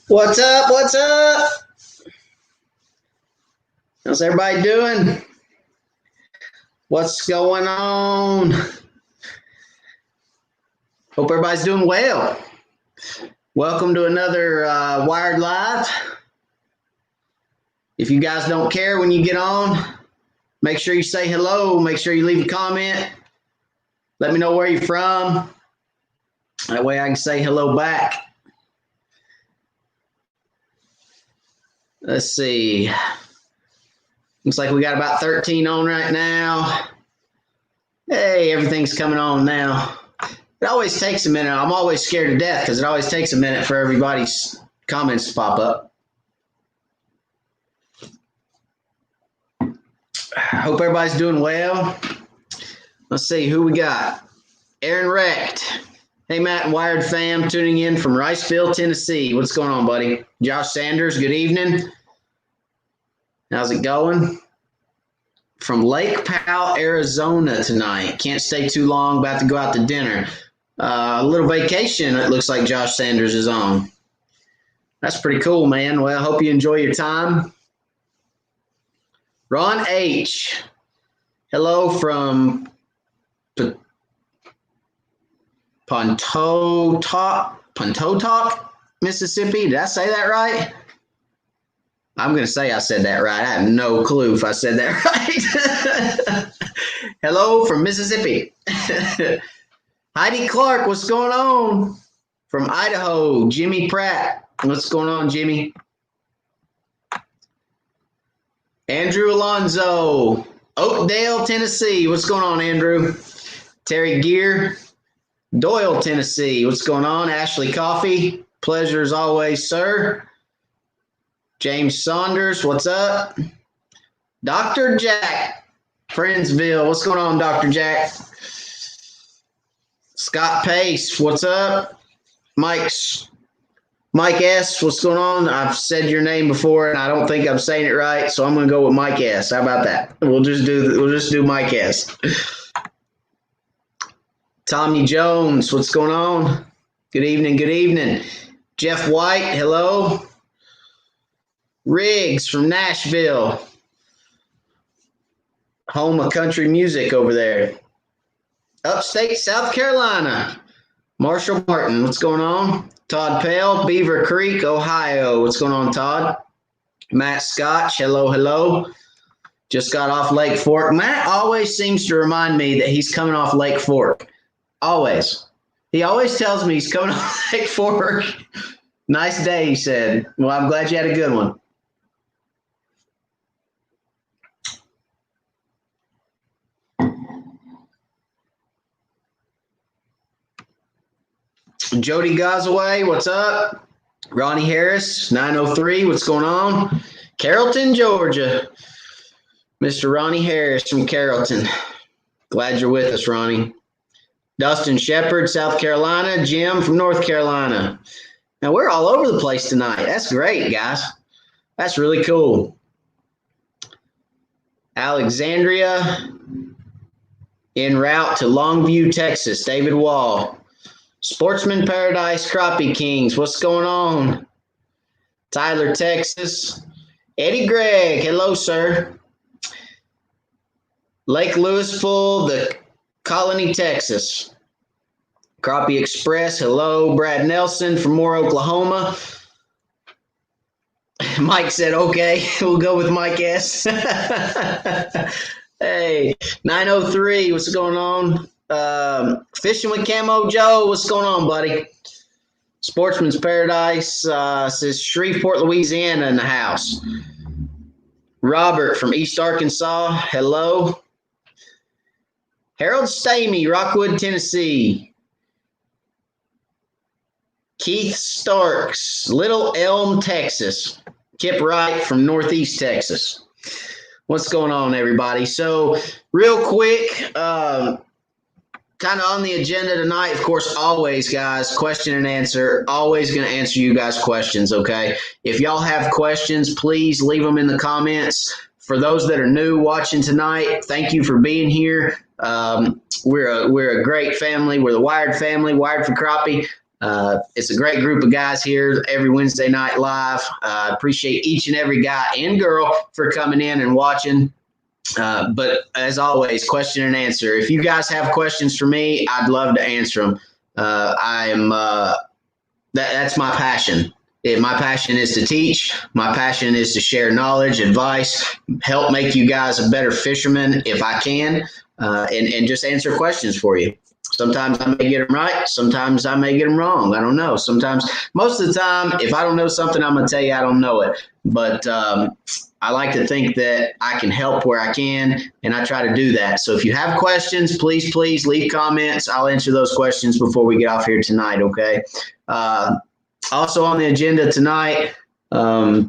What's up? What's up? How's everybody doing? What's going on? Hope everybody's doing well. Welcome to another Wired Live. If you guys don't care when you get on, make sure you say hello. Make sure you leave a comment. Let me know where you're from. That way I can say hello back. Let's see. Looks like we got about 13 on right now. Hey, everything's coming on now. It always takes a minute. I'm always scared to death because it always takes a minute for everybody's comments to pop up. I hope everybody's doing well. Let's see who we got. Aaron Recht. Hey, Matt and Wired fam, tuning in from Riceville, Tennessee. What's going on, buddy? Josh Sanders, good evening. How's it going? From Lake Powell, Arizona tonight. Can't stay too long. About to go out to dinner. A little vacation it looks like Josh Sanders is on. That's pretty cool, man. Well, I hope you enjoy your time. Ron H. Hello from Pontotoc, Mississippi. Did I say that right? I'm going to say I said that right. I have no clue if I said that right. Hello from Mississippi. Heidi Clark, what's going on? From Idaho, Jimmy Pratt. What's going on, Jimmy? Andrew Alonzo, Oakdale, Tennessee. What's going on, Andrew? Terry Gear, Doyle, Tennessee. What's going on? Ashley Coffee, pleasure as always, sir. James Saunders, what's up? Dr. Jack, Friendsville. What's going on, Dr. Jack? Scott Pace, what's up? Mike S, what's going on? I've said your name before, and I don't think I'm saying it right, so I'm going to go with Mike S. How about that? We'll just do Mike S. Tommy Jones, what's going on? Good evening, good evening. Jeff White, hello. Riggs from Nashville, home of country music over there. Upstate South Carolina, Marshall Martin, what's going on? Todd Pale, Beaver Creek, Ohio, what's going on, Todd? Matt Scotch, hello, hello. Just got off Lake Fork. Matt always seems to remind me that he's coming off Lake Fork. Always. He always tells me he's coming off Lake Fork. Nice day, he said. Well, I'm glad you had a good one. Jody Gosaway, what's up? Ronnie Harris, 903, what's going on? Carrollton, Georgia. Mr. Ronnie Harris from Carrollton. Glad you're with us, Ronnie. Dustin Shepard, South Carolina. Jim from North Carolina. Now, we're all over the place tonight. That's great, guys. That's really cool. Alexandria, en route to Longview, Texas. David Wall. Sportsman Paradise, Crappie Kings. What's going on? Tyler, Texas. Eddie Gregg. Hello, sir. Lake Louisville, the Colony, Texas. Crappie Express. Hello. Brad Nelson from Moore, Oklahoma. Mike said, okay, we'll go with Mike S. Hey, 903, what's going on? Fishing with Camo Joe, what's going on, buddy? Sportsman's Paradise says Shreveport, Louisiana in the house. Robert from East Arkansas, hello. Harold Stamey, Rockwood, Tennessee. Keith Starks, Little Elm, Texas. Kip Wright from Northeast Texas. What's going on, everybody? So real quick, kind of on the agenda tonight, of course, always, guys, question and answer. Always going to answer you guys' questions, okay? If y'all have questions, please leave them in the comments. For those that are new watching tonight, thank you for being here. We're a great family. We're the Wired family, Wired for Crappie. It's a great group of guys here every Wednesday night live. Appreciate each and every guy and girl for coming in and watching. But as always, question and answer. If you guys have questions for me, I'd love to answer them. That's my passion. My passion is to teach. My passion is to share knowledge, advice, help make you guys a better fisherman if I can, and just answer questions for you. Sometimes I may get them right. Sometimes I may get them wrong. I don't know. Most of the time, if I don't know something, I'm going to tell you I don't know it. But I like to think that I can help where I can, and I try to do that. So if you have questions, please leave comments. I'll answer those questions before we get off here tonight, okay? Also on the agenda tonight, we're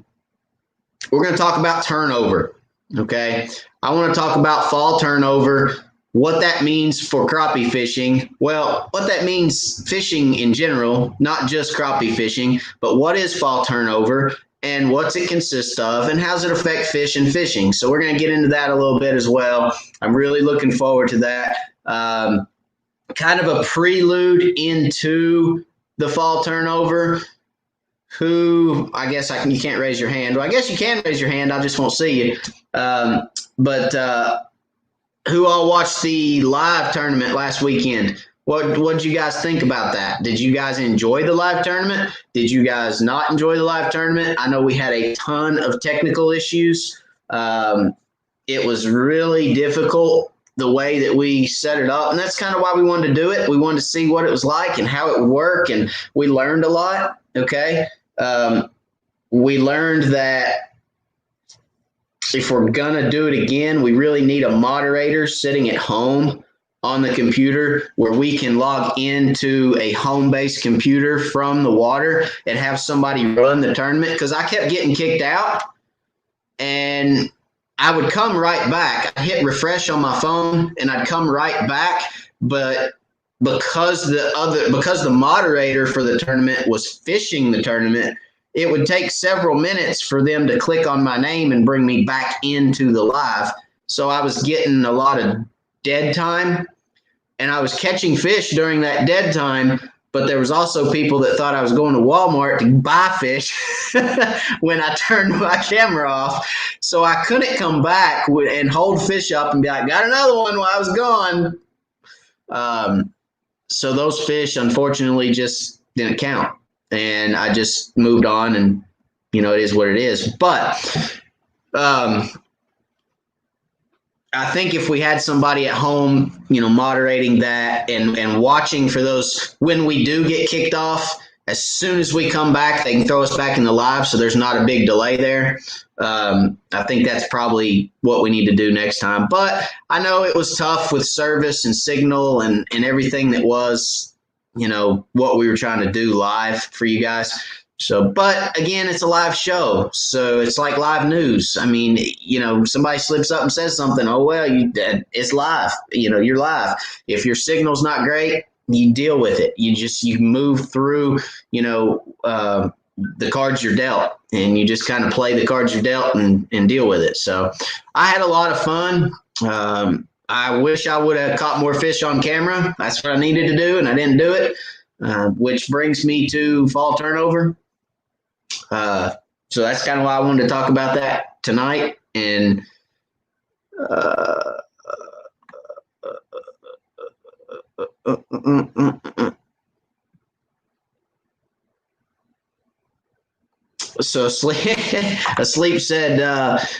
going to talk about turnover, okay? I want to talk about fall turnover, what that means for crappie fishing. Well, what that means fishing in general, not just crappie fishing, but what is fall turnover and what's it consist of and how does it affect fish and fishing? So we're going to get into that a little bit as well. I'm really looking forward to that. Kind of a prelude into the fall turnover. Who, I guess you can't raise your hand. Well, I guess you can raise your hand. I just won't see you. But who all watched the live tournament last weekend? What did you guys think about that? Did you guys enjoy the live tournament? Did you guys not enjoy the live tournament? I know we had a ton of technical issues. It was really difficult the way that we set it up, and that's kind of why we wanted to do it. We wanted to see what it was like and how it would work, and we learned a lot, okay? We learned that if we're going to do it again, we really need a moderator sitting at home on the computer where we can log into a home-based computer from the water and have somebody run the tournament, because I kept getting kicked out and I would come right back. I'd hit refresh on my phone and I'd come right back, but because the moderator for the tournament was fishing the tournament, it would take several minutes for them to click on my name and bring me back into the live. So I was getting a lot of dead time, and I was catching fish during that dead time, but there was also people that thought I was going to Walmart to buy fish when I turned my camera off. So I couldn't come back and hold fish up and be like, got another one while I was gone. So those fish, unfortunately, just didn't count. And I just moved on, and, it is what it is. But I think if we had somebody at home, moderating that and watching for those, when we do get kicked off, as soon as we come back, they can throw us back in the live, so there's not a big delay there. I think that's probably what we need to do next time. But I know it was tough with service and signal and everything that was, what we were trying to do live for you guys. So, but again, it's a live show, so it's like live news. I mean, somebody slips up and says something. Oh, well, it's live. You're live. If your signal's not great, you deal with it. You move through, the cards you're dealt, and you just kind of play the cards you're dealt and deal with it. So I had a lot of fun. I wish I would have caught more fish on camera. That's what I needed to do, and I didn't do it, which brings me to fall turnover. So that's kind of why I wanted to talk about that tonight. And So Asleep said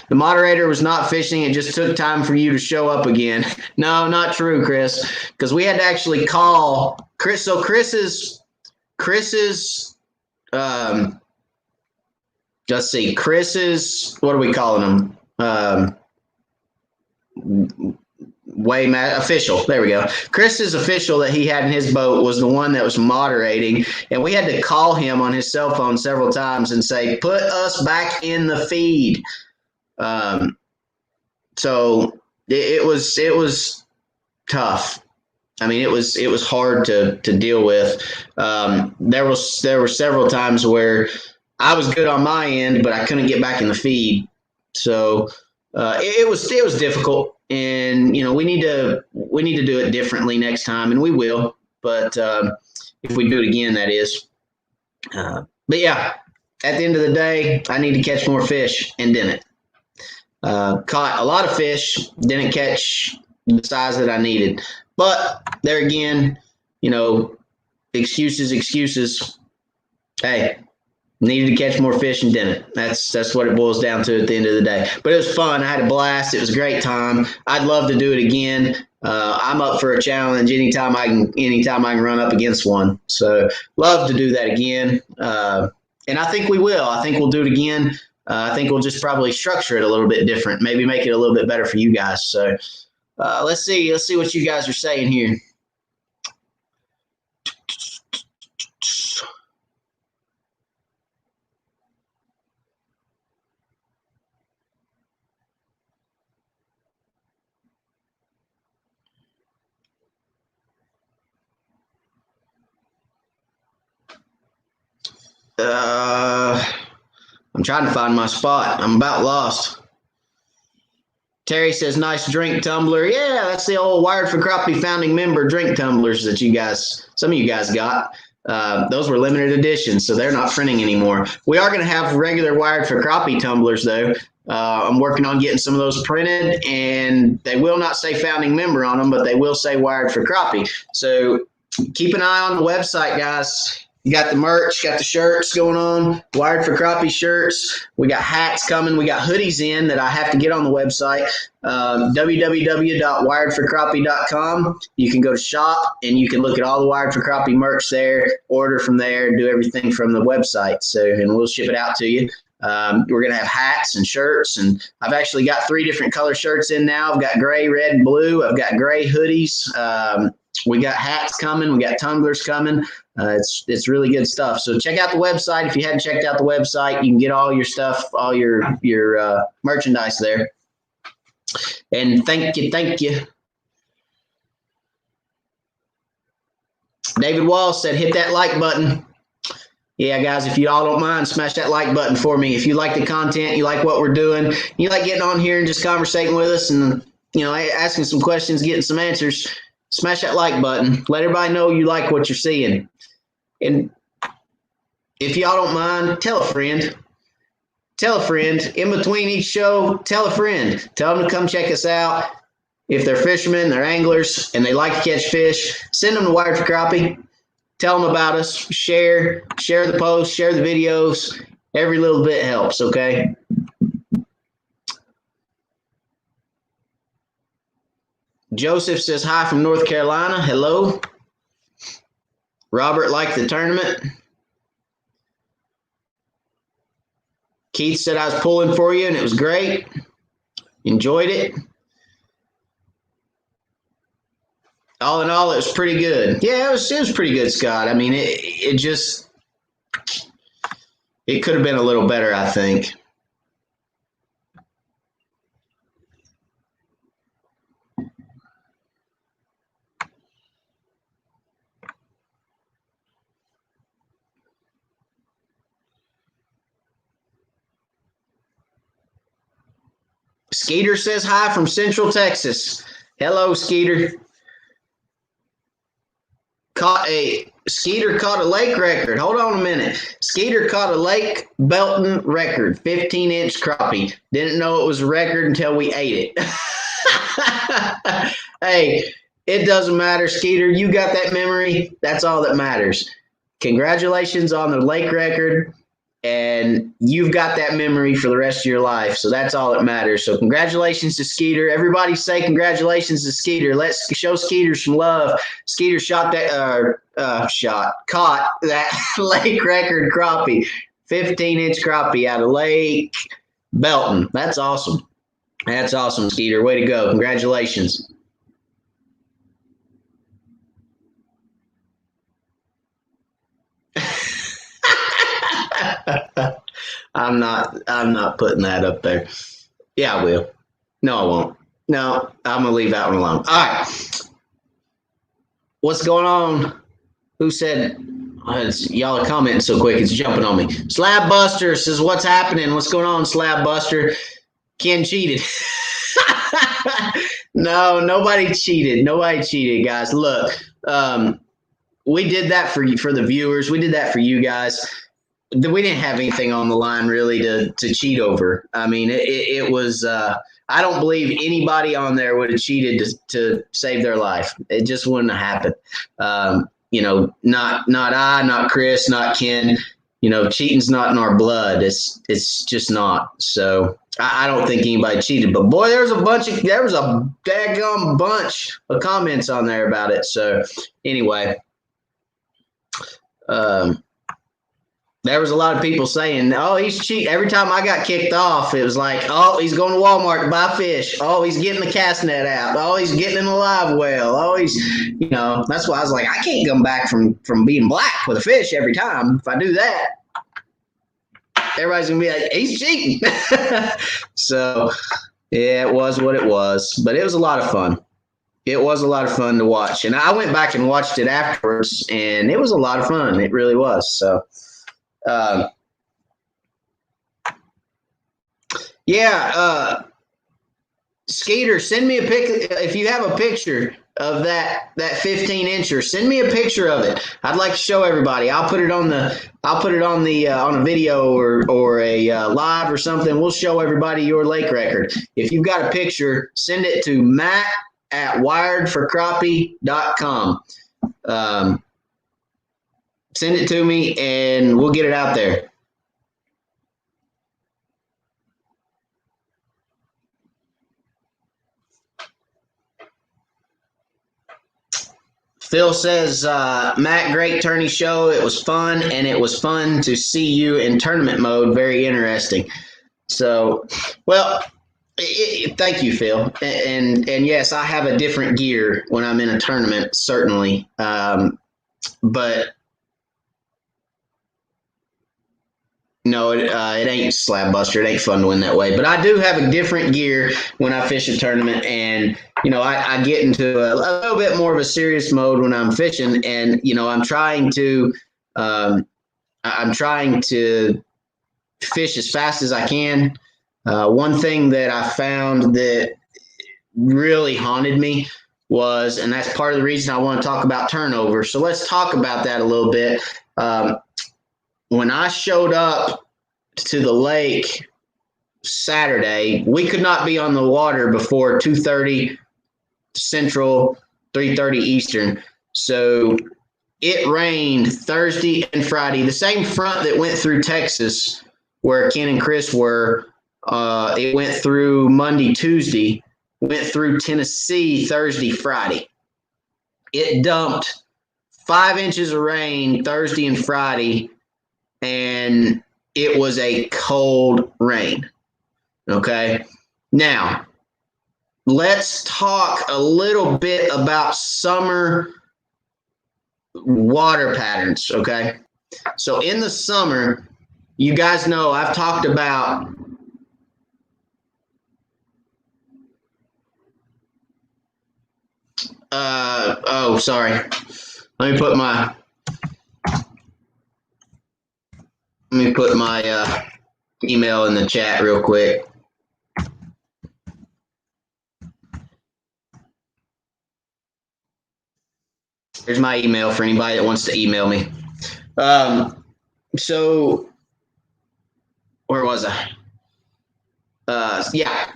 the moderator was not fishing. It just took time for you to show up again. No, not true, Chris, because we had to actually call Chris. So Chris's let's see, Chris's, what are we calling him? Official. There we go. Chris's official that he had in his boat was the one that was moderating, and we had to call him on his cell phone several times and say, "Put us back in the feed." So it was tough. I mean, it was hard to deal with. There were several times where I was good on my end, but I couldn't get back in the feed. So it was difficult. and we need to do it differently next time, and we will. But if we do it again, that is. But yeah, at the end of the day, I need to catch more fish and didn't. Caught a lot of fish, didn't catch the size that I needed. But there again, excuses. Hey, needed to catch more fish and didn't. That's what it boils down to at the end of the day. But it was fun. I had a blast. It was a great time. I'd love to do it again. I'm up for a challenge anytime I can run up against one. So love to do that again. And I think we will. I think we'll do it again. I think we'll just probably structure it a little bit different, maybe make it a little bit better for you guys. So let's see what you guys are saying here. I'm trying to find my spot. I'm about lost. Terry says, nice drink tumbler. Yeah, that's the old Wired for Crappie founding member drink tumblers that some of you guys got. Those were limited editions, so they're not printing anymore. We are going to have regular Wired for Crappie tumblers, though. I'm working on getting some of those printed, and they will not say founding member on them, but they will say Wired for Crappie. So keep an eye on the website, guys. You got the merch, got the shirts going on, Wired for Crappie shirts. We got hats coming. We got hoodies in that I have to get on the website, www.wiredforcrappie.com. You can go to shop, and you can look at all the Wired for Crappie merch there, order from there, do everything from the website. And we'll ship it out to you. We're going to have hats and shirts, and I've actually got 3 different color shirts in now. I've got gray, red, and blue. I've got gray hoodies. We got hats coming. We got tumblers coming. It's really good stuff. So check out the website. If you hadn't checked out the website, you can get all your stuff, all your merchandise there. And thank you. David Wall said, hit that like button. Yeah, guys, if you all don't mind, smash that like button for me. If you like the content, you like what we're doing, you like getting on here and just conversating with us and, asking some questions, getting some answers, smash that like button. Let everybody know you like what you're seeing. And if y'all don't mind, tell a friend. Tell a friend. In between each show, tell a friend. Tell them to come check us out. If they're fishermen, they're anglers, and they like to catch fish, send them to Wired for Crappie. Tell them about us. Share the posts, share the videos. Every little bit helps, okay? Joseph says hi from North Carolina. Hello. Robert liked the tournament. Keith said I was pulling for you, and it was great. Enjoyed it. All in all, it was pretty good. Yeah, it was pretty good, Scott. I mean, it could have been a little better, I think. Skeeter says hi from Central Texas. Hello, Skeeter. Skeeter caught a lake record. Hold on a minute. Skeeter caught a Lake Belton record, 15-inch crappie. Didn't know it was a record until we ate it. Hey, it doesn't matter, Skeeter. You got that memory. That's all that matters. Congratulations on the lake record. And you've got that memory for the rest of your life. So that's all that matters. So congratulations to Skeeter. Everybody say congratulations to Skeeter. Let's show Skeeter some love. Skeeter caught that lake record crappie, 15-inch crappie out of Lake Belton. That's awesome. That's awesome, Skeeter. Way to go. Congratulations. I'm not putting that up there. Yeah, I will. No, I won't. No, I'm gonna leave that one alone. All right. What's going on? Who said y'all are commenting so quick? It's jumping on me. Slab Buster says, "What's happening? What's going on, Slab Buster?" Ken cheated. No, nobody cheated. Nobody cheated, guys. Look, we did that for the viewers. We did that for you guys. We didn't have anything on the line really to cheat over. I mean, it was. I don't believe anybody on there would have cheated to save their life. It just wouldn't have happened. Not I, not Chris, not Ken. Cheating's not in our blood. It's just not. So I don't think anybody cheated. But boy, there was a daggum bunch of comments on there about it. So anyway, there was a lot of people saying, "Oh, he's cheating." Every time I got kicked off, it was like, "Oh, he's going to Walmart to buy fish. Oh, he's getting the cast net out. Oh, he's getting in a live well. Oh, he's." That's why I was like, I can't come back from being black with a fish every time. If I do that, everybody's gonna be like, "He's cheating." So yeah, it was what it was, but it was a lot of fun. It was a lot of fun to watch, and I went back and watched it afterwards, and it was a lot of fun. It really was. So. Skeeter, send me a pic if you have a picture of that 15-incher. Send me a picture of it. I'd like to show everybody. I'll put it on a video or a live or something. We'll show everybody your lake record. If you've got a picture, send it to matt@wiredforcrappie.com. Send it to me and we'll get it out there. Phil says, Matt, great tourney show. It was fun, and it was fun to see you in tournament mode. Very interesting. So, well, thank you, Phil. And yes, I have a different gear when I'm in a tournament, certainly. But no, it ain't slab buster. It ain't fun to win that way. But I do have a different gear when I fish a tournament, and I get into a little bit more of a serious mode when I'm fishing, and I'm trying to fish as fast as I can. One thing that I found that really haunted me was, and that's part of the reason I want to talk about turnover. So let's talk about that a little bit. When I showed up to the lake Saturday, we could not be on the water before 2:30 Central, 3:30 Eastern. So it rained Thursday and Friday. The same front that went through Texas, where Ken and Chris were, it went through Monday, Tuesday, went through Tennessee Thursday, Friday. It dumped 5 inches of rain Thursday and Friday, and it was a cold rain. Okay. Now, let's talk a little bit about summer water patterns. Okay. So in the summer, you guys know I've talked about sorry. Let me put my email in the chat real quick. Here's my email for anybody that wants to email me. So where was I? Yeah.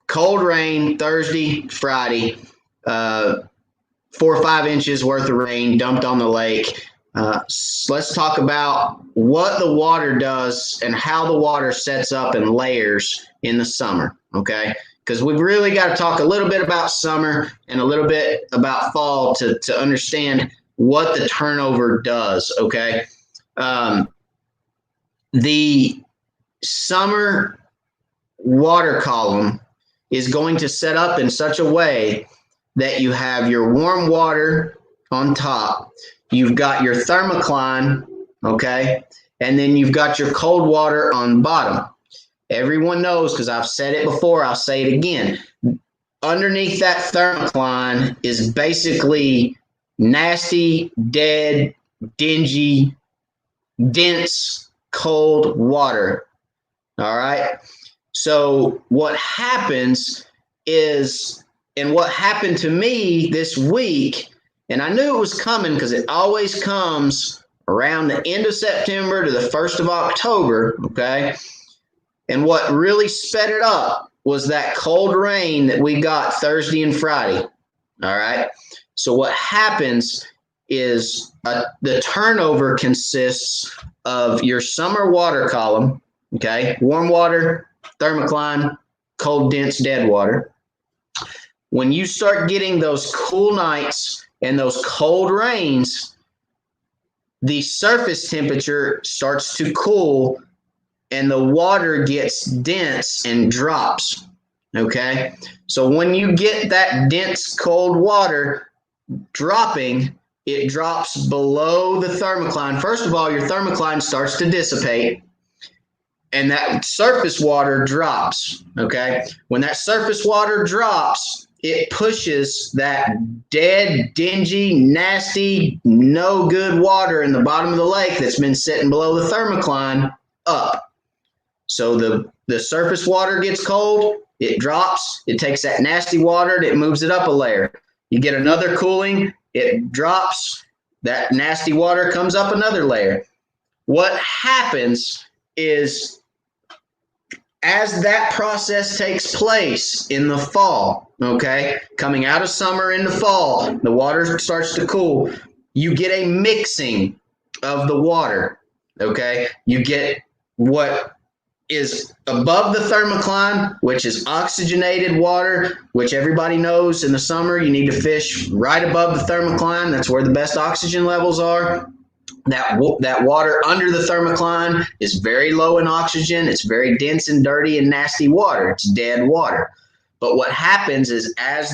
Cold rain Thursday, Friday, 4 or 5 inches worth of rain dumped on the lake. So let's talk about what the water does and how the water sets up in layers in the summer, okay? Because we've really got to talk a little bit about summer and a little bit about fall to understand what the turnover does, okay? The summer water column is going to set up in such a way that you have your warm water on top, you've got your thermocline, okay, and then you've got your cold water on bottom. Everyone knows, because I've said it before, I'll say it again. Underneath that thermocline is basically nasty, dead, dingy, dense, cold water. All right. So what happens is And what happened to me this week, and I knew it was coming because it always comes around the end of September to the 1st of October, okay? And what really sped it up was that cold rain that we got Thursday and Friday, all right? So what happens is the turnover consists of your summer water column, okay? Warm water, thermocline, cold, dense, dead water. When you start getting those cool nights and those cold rains, the surface temperature starts to cool and the water gets dense and drops, okay? So when you get that dense cold water dropping, it drops below the thermocline. First of all, your thermocline starts to dissipate and that surface water drops, okay? When that surface water drops, it pushes that dead, dingy, nasty, no good water in the bottom of the lake that's been sitting below the thermocline up. So the surface water gets cold, it drops, it takes that nasty water and it moves it up a layer. You get another cooling, it drops, that nasty water comes up another layer. What happens is, as that process takes place in the fall, okay, coming out of summer into fall, the water starts to cool. You get a mixing of the water, okay? You get what is above the thermocline, which is oxygenated water, which everybody knows in the summer you need to fish right above the thermocline. That's where the best oxygen levels are. That water under the thermocline is very low in oxygen. It's very dense and dirty and nasty water. It's dead water. But what happens is, as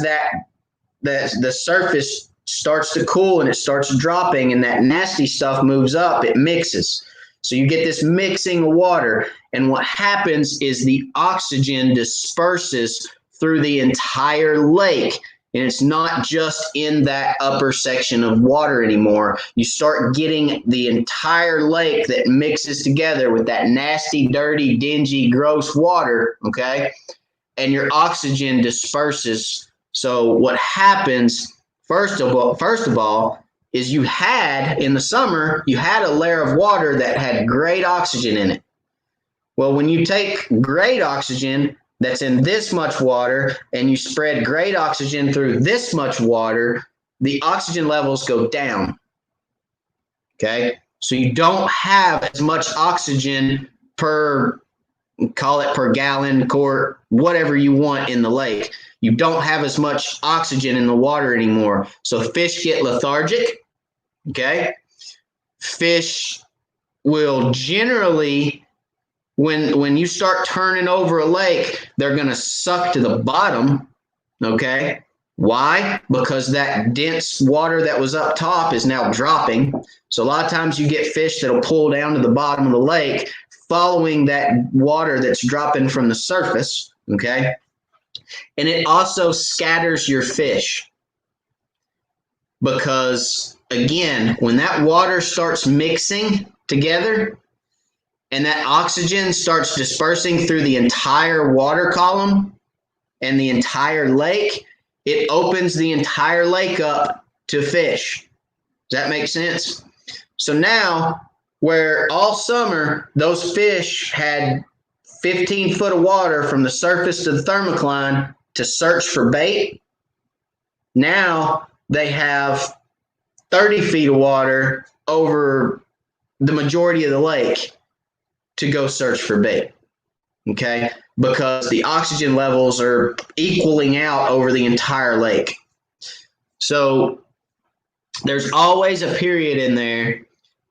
the surface starts to cool and it starts dropping and that nasty stuff moves up, it mixes. So you get this mixing of water. And what happens is the oxygen disperses through the entire lake. And it's not just in that upper section of water anymore. You start getting the entire lake that mixes together with that nasty, dirty, dingy, gross water, okay? And your oxygen disperses. So what happens, first of all, is you had, in the summer, you had a layer of water that had great oxygen in it. Well, when you take great oxygen that's in this much water and you spread great oxygen through this much water, the oxygen levels go down, okay? So you don't have as much oxygen per, call it per gallon, quart, whatever you want in the lake. You don't have as much oxygen in the water anymore. So fish get lethargic, okay? Fish will generally, when you start turning over a lake, they're going to suck to the bottom, okay? Why? Because that dense water that was up top is now dropping. So a lot of times you get fish that'll pull down to the bottom of the lake following that water that's dropping from the surface, okay? And it also scatters your fish because, again, when that water starts mixing together and that oxygen starts dispersing through the entire water column and the entire lake, it opens the entire lake up to fish. Does that make sense? So now, where all summer those fish had 15 foot of water from the surface to the thermocline to search for bait, now they have 30 feet of water over the majority of the lake to go search for bait, okay? Because the oxygen levels are equaling out over the entire lake. So there's always a period in there,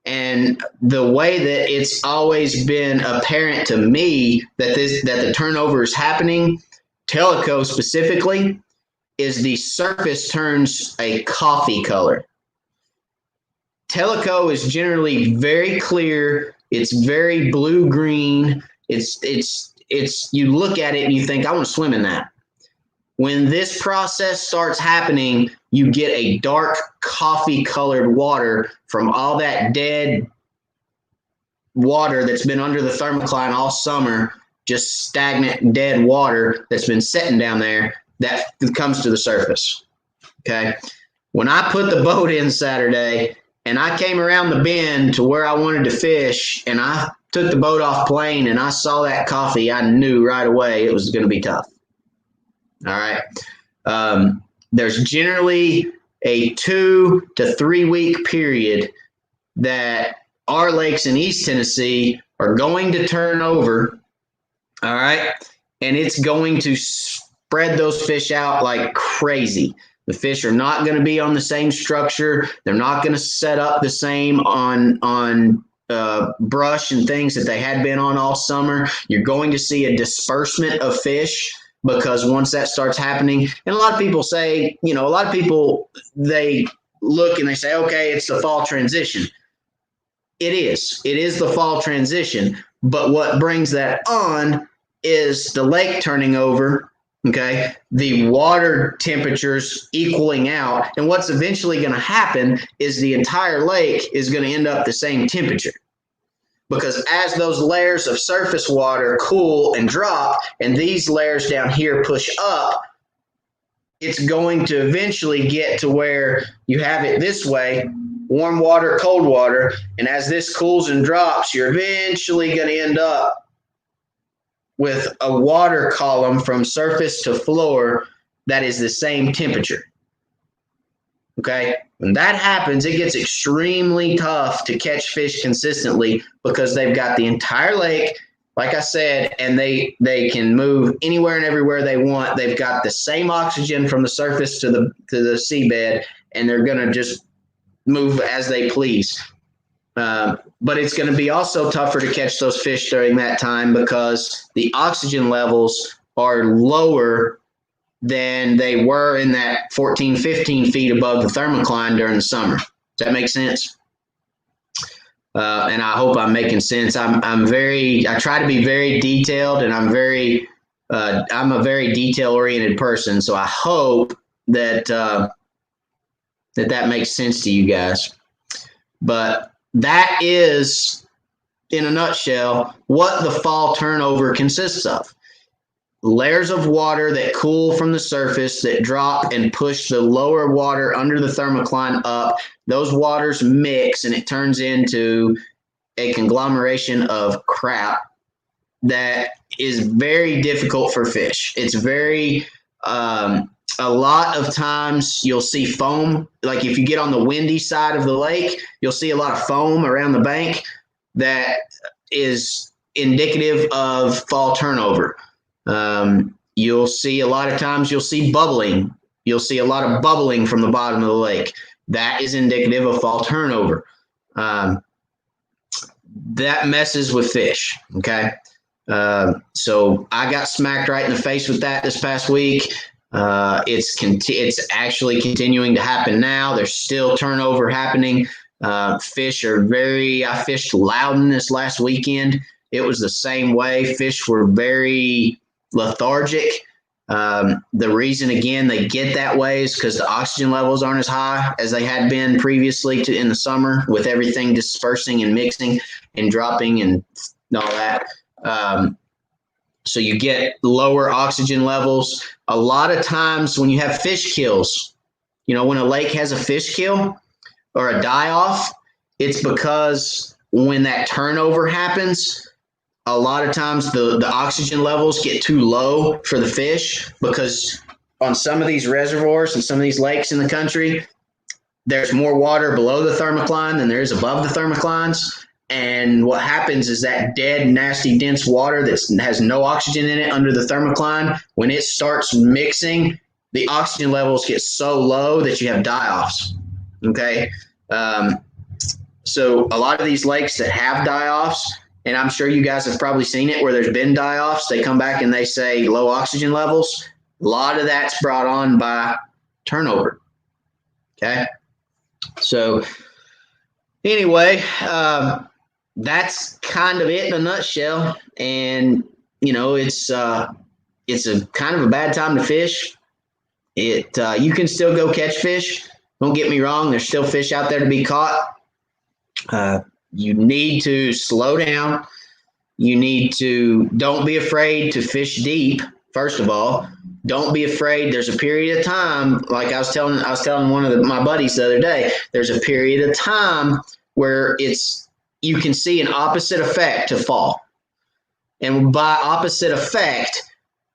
and the way that it's always been apparent to me that the turnover is happening, Teleco specifically, is the surface turns a coffee color. Teleco is generally very clear. It's very blue-green. It's you look at it and you think, I want to swim in that. When this process starts happening, you get a dark coffee-colored water from all that dead water that's been under the thermocline all summer, just stagnant, dead water that's been sitting down there. that comes to the surface. Okay. When I put the boat in Saturday and I came around the bend to where I wanted to fish and I took the boat off plane and I saw that coffee, I knew right away it was going to be tough. All right. There's generally a 2 to 3 week period that our lakes in East Tennessee are going to turn over. All right. And it's going to spread those fish out like crazy. The fish are not going to be on the same structure. They're not going to set up the same on brush and things that they had been on all summer. You're going to see a disbursement of fish because once that starts happening, and a lot of people say, a lot of people, they look and they say, okay, it's the fall transition. It is the fall transition. But what brings that on is the lake turning over, okay, the water temperatures equaling out. And what's eventually going to happen is the entire lake is going to end up the same temperature. Because as those layers of surface water cool and drop, and these layers down here push up, it's going to eventually get to where you have it this way, warm water, cold water. And as this cools and drops, you're eventually going to end up with a water column from surface to floor that is the same temperature. Okay? When that happens, it gets extremely tough to catch fish consistently because they've got the entire lake, like I said, and they can move anywhere and everywhere they want. They've got the same oxygen from the surface to the seabed, and they're going to just move as they please. But it's going to be also tougher to catch those fish during that time because the oxygen levels are lower than they were in that 14, 15 feet above the thermocline during the summer. Does that make sense? And I hope I'm making sense. I try to be very detailed, and I'm a very detail-oriented person. So I hope that that makes sense to you guys. But that is, in a nutshell, what the fall turnover consists of. Layers of water that cool from the surface that drop and push the lower water under the thermocline up. Those waters mix and it turns into a conglomeration of crap that is very difficult for fish. It's very, a lot of times you'll see foam. Like if you get on the windy side of the lake, you'll see a lot of foam around the bank that is indicative of fall turnover. You'll see a lot of times you'll see bubbling. You'll see a lot of bubbling from the bottom of the lake. That is indicative of fall turnover. That messes with fish. Okay. So I got smacked right in the face with that this past week. It's actually continuing to happen now. There's still turnover happening. Fish are I fished Loudon this last weekend. It was the same way. Fish were very lethargic. The reason, again, they get that way is because the oxygen levels aren't as high as they had been previously in the summer with everything dispersing and mixing and dropping and all that. So you get lower oxygen levels. A lot of times when you have fish kills, when a lake has a fish kill or a die-off, it's because when that turnover happens, a lot of times the oxygen levels get too low for the fish because on some of these reservoirs and some of these lakes in the country, there's more water below the thermocline than there is above the thermoclines. And what happens is that dead, nasty, dense water that has no oxygen in it under the thermocline, when it starts mixing, the oxygen levels get so low that you have die-offs. Okay? So a lot of these lakes that have die-offs, and I'm sure you guys have probably seen it where there's been die-offs, they come back and they say low oxygen levels. A lot of that's brought on by turnover. Okay? So anyway, that's kind of it in a nutshell. And, it's a kind of a bad time to fish. You can still go catch fish. Don't get me wrong. There's still fish out there to be caught. You need to slow down. You need to don't be afraid to fish deep. first of all, don't be afraid. There's a period of time, like I was telling one of my buddies the other day, there's a period of time where you can see an opposite effect to fall. And by opposite effect,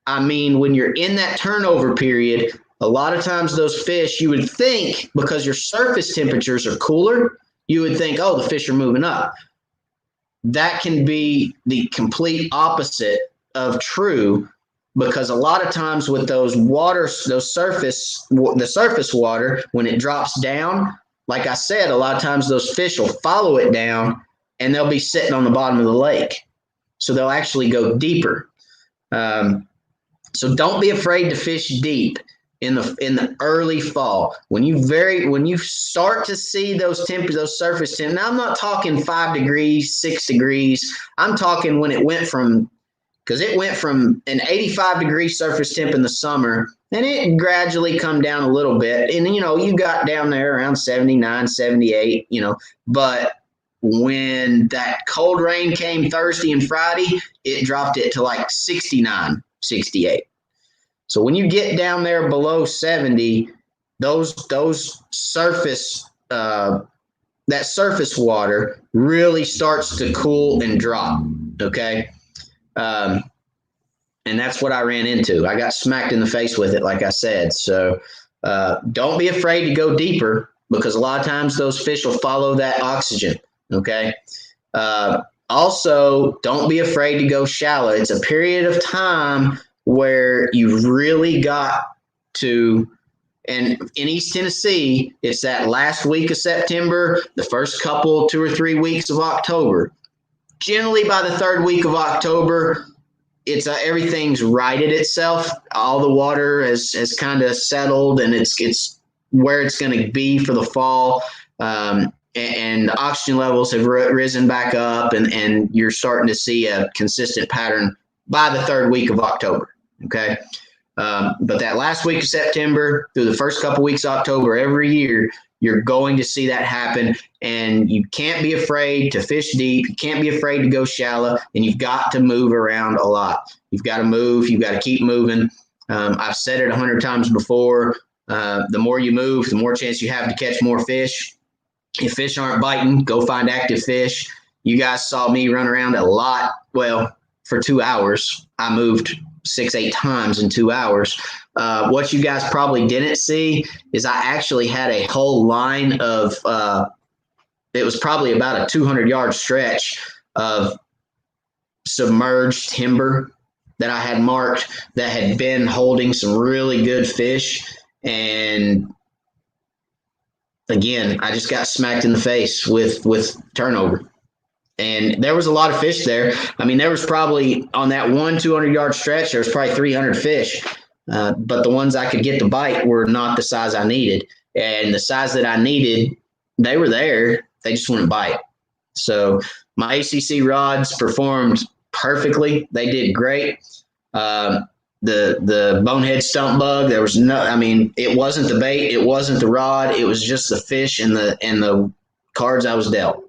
I mean when you're in that turnover period, a lot of times those fish, you would think because your surface temperatures are cooler, you would think, oh, the fish are moving up. That can be the complete opposite of true, because a lot of times with the surface water, when it drops down, like I said, a lot of times those fish will follow it down and they'll be sitting on the bottom of the lake. So they'll actually go deeper. So don't be afraid to fish deep in the early fall. When you start to see those surface temperatures. Now I'm not talking 5 degrees, 6 degrees. I'm talking when it went from an 85 degree surface temp in the summer, and it gradually come down a little bit. And, you got down there around 79, 78, but when that cold rain came Thursday and Friday, it dropped it to like 69, 68. So when you get down there below 70, those surface, that surface water really starts to cool and drop. Okay. And that's what I ran into. I got smacked in the face with it, like I said. So don't be afraid to go deeper, because a lot of times those fish will follow that oxygen. Okay. Also, don't be afraid to go shallow. It's a period of time where you've really got to, and in East Tennessee, it's that last week of September, the first 2 or 3 weeks of October. Generally, by the 3rd week of October, it's everything's righted itself. All the water has kind of settled, and it's where it's going to be for the fall. And the oxygen levels have risen back up, and you're starting to see a consistent pattern by the 3rd week of October. Okay. But that last week of September through the first couple weeks of October every year, you're going to see that happen, and you can't be afraid to fish deep. You can't be afraid to go shallow, and you've got to move around a lot. You've got to move. You've got to keep moving. I've said it 100 times before. The more you move, the more chance you have to catch more fish. If fish aren't biting, go find active fish. You guys saw me run around a lot. Well, for 2 hours, I moved 6-8 times in 2 hours. What you guys probably didn't see is I actually had a whole line of, it was probably about a 200-yard stretch of submerged timber that I had marked that had been holding some really good fish. And again, I just got smacked in the face with turnover. And there was a lot of fish there. I mean, there was probably on that 200-yard stretch, there was probably 300 fish. But the ones I could get to bite were not the size I needed. And the size that I needed, they were there. They just wouldn't bite. So my ACC rods performed perfectly. They did great. The bonehead stump bug, there was it wasn't the bait. It wasn't the rod. It was just the fish and the cards I was dealt.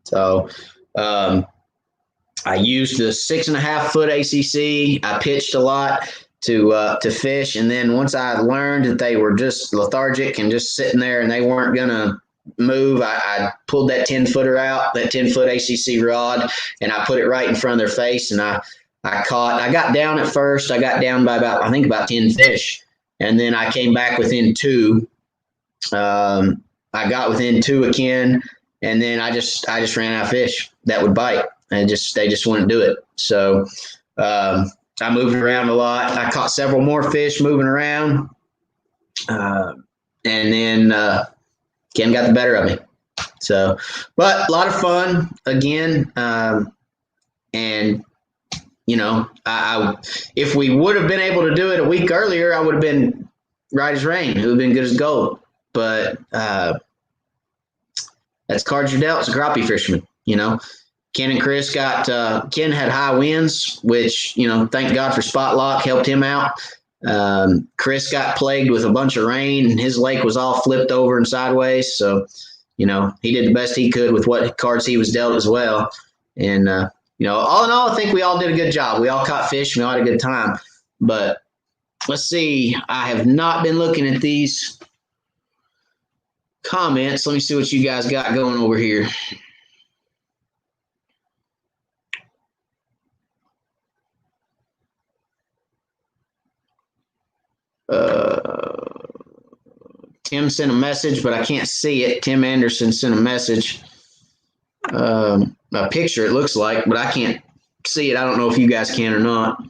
So I used the 6.5 foot ACC. I pitched a lot to fish, and then once I learned that they were just lethargic and just sitting there and they weren't gonna move, I pulled that 10-footer out, that 10-foot ACC rod, and I put it right in front of their face, and I got down at first. I got down by about 10 fish, and then I came back within 2. I got within 2 again. And then I just ran out of fish that would bite, and they just wouldn't do it. So I moved around a lot. I caught several more fish moving around, and then Ken got the better of me. So, but a lot of fun again, and if we would have been able to do it a week earlier, I would have been right as rain. It would have been good as gold. But that's cards you're dealt as a crappie fisherman. Ken and Chris Ken had high winds, which, thank God for spot lock, helped him out. Chris got plagued with a bunch of rain, and his lake was all flipped over and sideways. So, he did the best he could with what cards he was dealt as well. And, all in all, I think we all did a good job. We all caught fish and we all had a good time. But let's see. I have not been looking at these comments. Let me see what you guys got going over here. Tim sent a message, but I can't see it. Tim Anderson sent a message. A picture, it looks like, but I can't see it. I don't know if you guys can or not.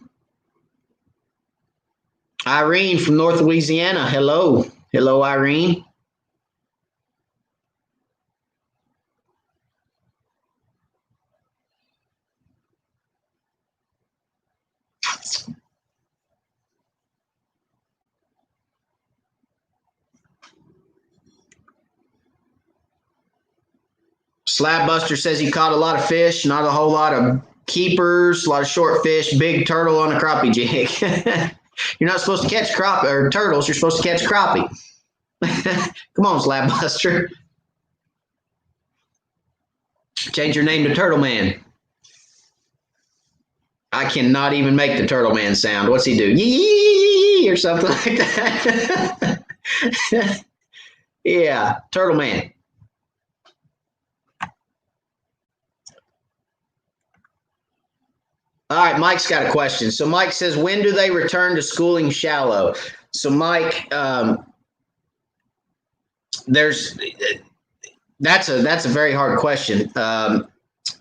Irene from North Louisiana. Hello. Hello, Irene. Slab Buster says he caught a lot of fish, not a whole lot of keepers, a lot of short fish, big turtle on a crappie jig. You're not supposed to catch crappie or turtles. You're supposed to catch crappie. Come on, Slab Buster. Change your name to Turtle Man. I cannot even make the Turtle Man sound. What's he do? Yee or something like that. Yeah, Turtle Man. All right, Mike's got a question. So Mike says, when do they return to schooling shallow? So Mike, that's a very hard question. I'll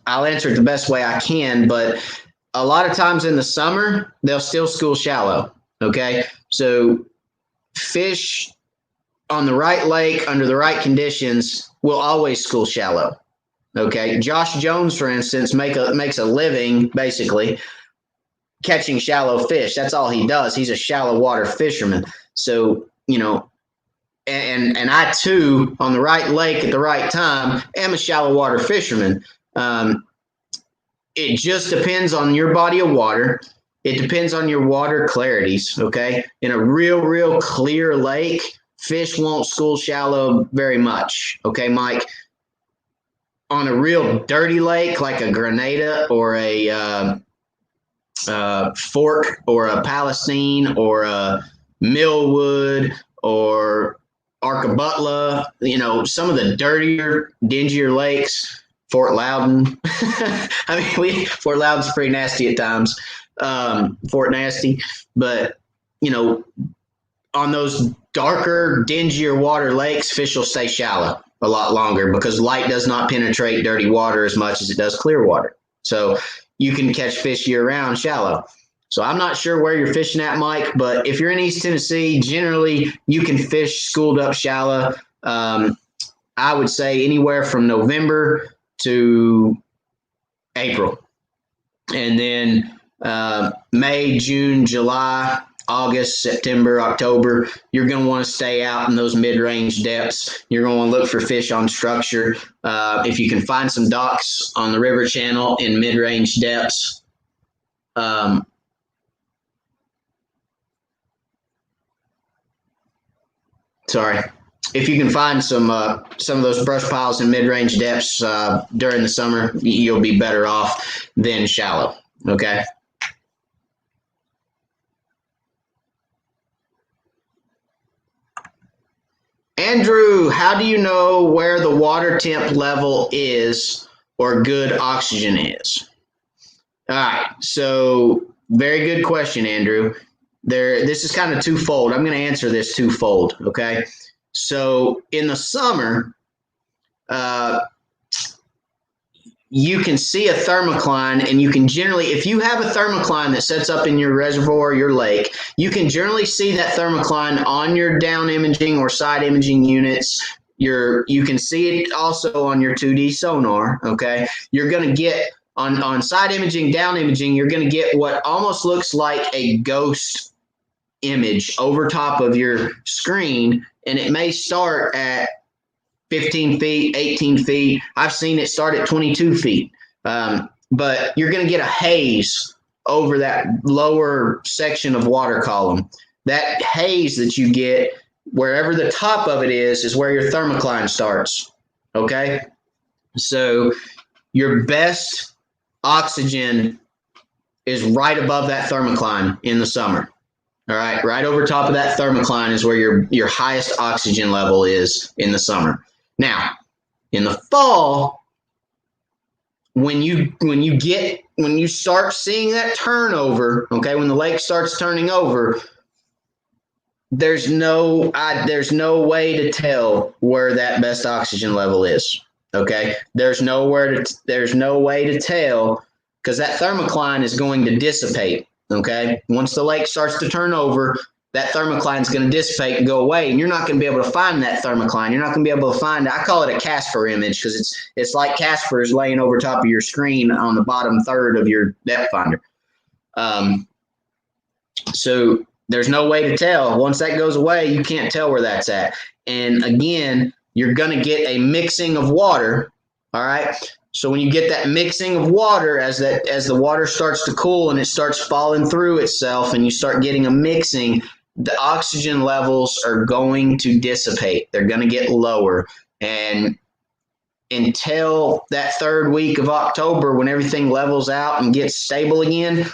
answer it the best way I can, but a lot of times in the summer, they'll still school shallow. Okay, so fish on the right lake under the right conditions will always school shallow. Okay, Josh Jones, for instance, makes a living basically catching shallow fish. That's all he does. He's a shallow water fisherman. So, you know, and I too, on the right lake at the right time, am a shallow water fisherman. It just depends on your body of water. It depends on your water clarities. Okay, in a real clear lake, fish won't school shallow very much. Okay, Mike. On a real dirty lake like a Grenada or a Fork or a Palestine or a Millwood or Arkabutla, you know, some of the dirtier, dingier lakes, Fort Loudon. I mean, Fort Loudon's pretty nasty at times, Fort Nasty, but, you know, on those darker, dingier water lakes, fish will stay shallow a lot longer because light does not penetrate dirty water as much as it does clear water. So you can catch fish year round shallow. So I'm not sure where you're fishing at, Mike, but if you're in East Tennessee, generally you can fish schooled up shallow. I would say anywhere from November to April. And then May, June, July, August, September, October, you're going to want to stay out in those mid-range depths. You're going to want to look for fish on structure. If you can find some docks on the river channel in mid-range depths, if you can find some of those brush piles in mid-range depths during the summer, you'll be better off than shallow. Okay. Andrew, how do you know where the water temp level is or good oxygen is? All right, so very good question, Andrew. This is kind of twofold. I'm going to answer this twofold, okay? So in the summer, you can see a thermocline, and you can generally, if you have a thermocline that sets up in your reservoir or your lake, you can generally see that thermocline on your down imaging or side imaging units. You can see it also on your 2D sonar, okay? You're going to get, on side imaging, down imaging, you're going to get what almost looks like a ghost image over top of your screen, and it may start at 15 feet, 18 feet. I've seen it start at 22 feet. But you're going to get a haze over that lower section of water column. That haze that you get, wherever the top of it is where your thermocline starts. Okay? So your best oxygen is right above that thermocline in the summer. All right, right over top of that thermocline is where your highest oxygen level is in the summer. Now, in the fall, when you start seeing that turnover, okay, when the lake starts turning over, there's no way to tell where that best oxygen level is. Okay, there's no way to tell because that thermocline is going to dissipate. Okay, once the lake starts to turn over, that thermocline is going to dissipate and go away, and you're not going to be able to find that thermocline. You're not going to be able to find it. I call it a Casper image because it's like Casper is laying over top of your screen on the bottom third of your depth finder. So there's no way to tell. Once that goes away, you can't tell where that's at. And again, you're going to get a mixing of water. All right. So when you get that mixing of water, as the water starts to cool and it starts falling through itself, and you start getting a mixing, the oxygen levels are going to dissipate. They're going to get lower. And until that third week of October, when everything levels out and gets stable again,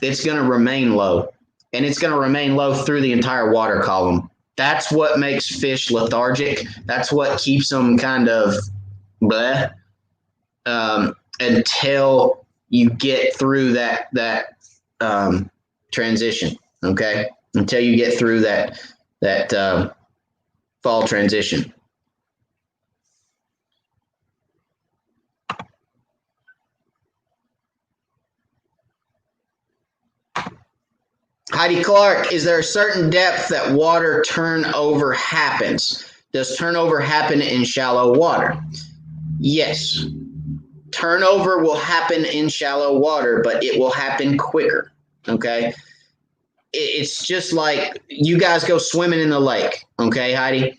it's going to remain low. And it's going to remain low through the entire water column. That's what makes fish lethargic. That's what keeps them kind of bleh, until you get through that transition. Okay, until you get through that fall transition. Heidi Clark, is there a certain depth that water turnover happens? Does turnover happen in shallow water? Yes. Turnover will happen in shallow water, but it will happen quicker. Okay. It's just like you guys go swimming in the lake. Okay, Heidi?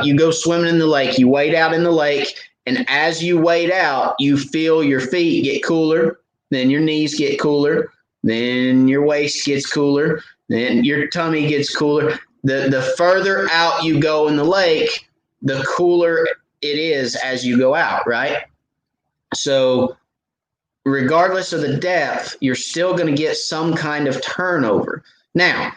You go swimming in the lake, you wade out in the lake, and as you wade out, you feel your feet get cooler, then your knees get cooler, then your waist gets cooler, then your tummy gets cooler. The further out you go in the lake, the cooler it is as you go out, right? So regardless of the depth, you're still going to get some kind of turnover. Now,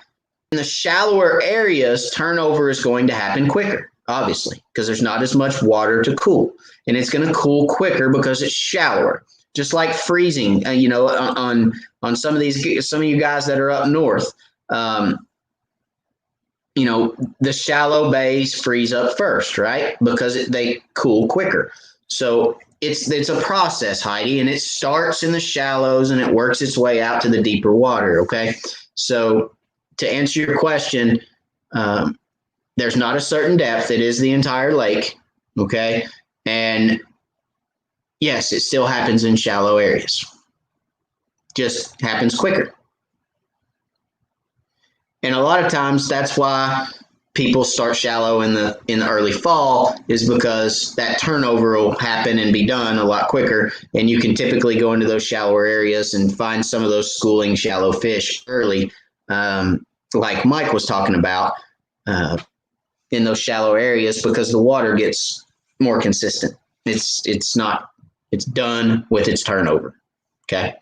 in the shallower areas, turnover is going to happen quicker, obviously, because there's not as much water to cool. And it's going to cool quicker because it's shallower. Just like freezing, on some of you guys that are up north, the shallow bays freeze up first, right? Because they cool quicker. So it's a process, Heidi, and it starts in the shallows and it works its way out to the deeper water. Okay, so to answer your question, there's not a certain depth. It is the entire lake. Okay, and yes, it still happens in shallow areas. Just happens quicker. And a lot of times that's why people start shallow in the early fall, is because that turnover will happen and be done a lot quicker. And you can typically go into those shallower areas and find some of those schooling shallow fish early, like Mike was talking about, in those shallow areas, because the water gets more consistent. It's done with its turnover. Okay.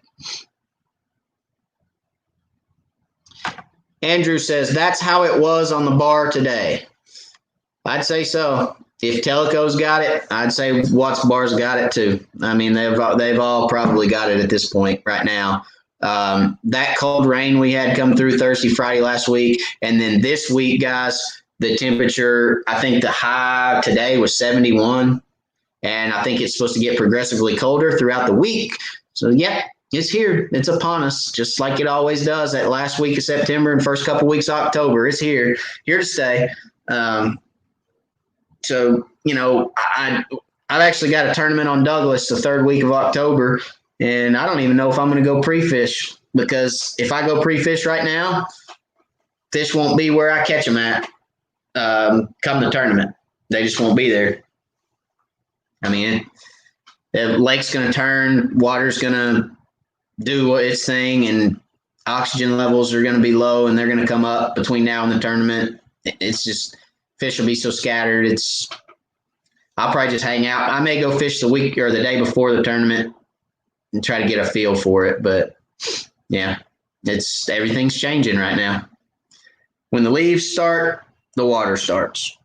Andrew says, that's how it was on the bar today. I'd say so. If Teleco's got it, I'd say Watts Bar's got it too. I mean, they've all probably got it at this point right now. That cold rain we had come through Thursday, Friday last week, and then this week, guys, the temperature, I think the high today was 71, and I think it's supposed to get progressively colder throughout the week. So, yeah. It's here. It's upon us, just like it always does. That last week of September and first couple weeks of October, it's here to stay. So, I've actually got a tournament on Douglas the third week of October, and I don't even know if I'm going to go pre-fish, because if I go pre-fish right now, fish won't be where I catch them at come the tournament. They just won't be there. I mean, the lake's going to turn, water's going to do what it's saying, and oxygen levels are going to be low, and they're going to come up between now and the tournament. It's just, fish will be so scattered. I'll probably just hang out. I may go fish the week or the day before the tournament and try to get a feel for it. But yeah, everything's changing right now. When the leaves start, the water starts.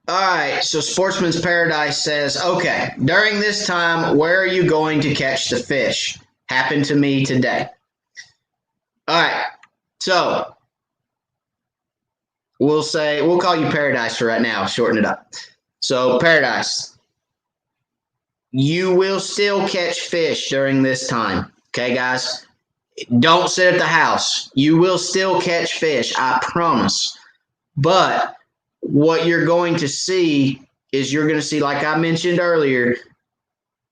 All right, so Sportsman's Paradise says, okay, during this time, where are you going to catch the fish? Happened to me today. All right, so we'll call you Paradise for right now, shorten it up. So Paradise, you will still catch fish during this time, okay, guys? Don't sit at the house. You will still catch fish, I promise. But what you're going to see is like I mentioned earlier,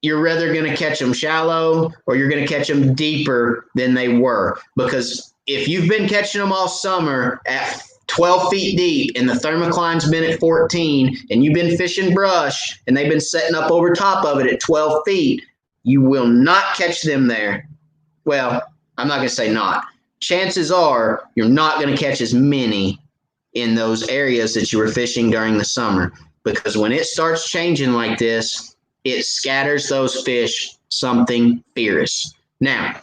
you're rather going to catch them shallow or you're going to catch them deeper than they were. Because if you've been catching them all summer at 12 feet deep and the thermocline's been at 14 and you've been fishing brush and they've been setting up over top of it at 12 feet, you will not catch them there. Well, I'm not going to say not. Chances are you're not going to catch as many in those areas that you were fishing during the summer, because when it starts changing like this, it scatters those fish something fierce. Now,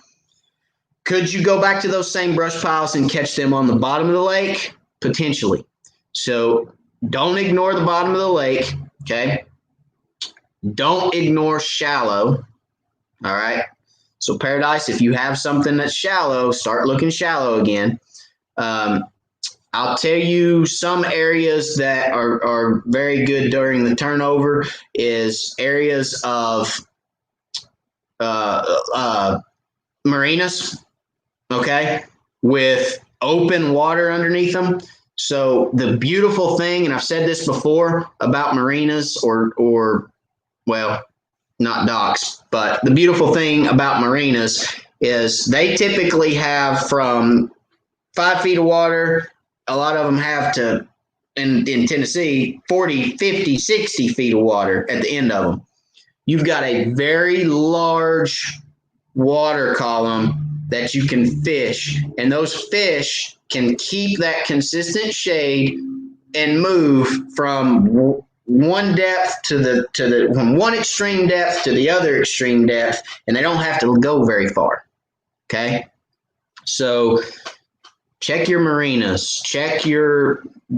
could you go back to those same brush piles and catch them on the bottom of the lake? Potentially. So don't ignore the bottom of the lake, okay? Don't ignore shallow, all right? So Paradise, if you have something that's shallow, start looking shallow again. I'll tell you some areas that are very good during the turnover is areas of marinas, okay, with open water underneath them. So the beautiful thing, and I've said this before about marinas or well, not docks, but the beautiful thing about marinas is they typically have from 5 feet of water. A lot of them have to, in Tennessee, 40, 50, 60 feet of water at the end of them. You've got a very large water column that you can fish, and those fish can keep that consistent shade and move from one depth from one extreme depth to the other extreme depth, and they don't have to go very far. Okay? So check your marinas,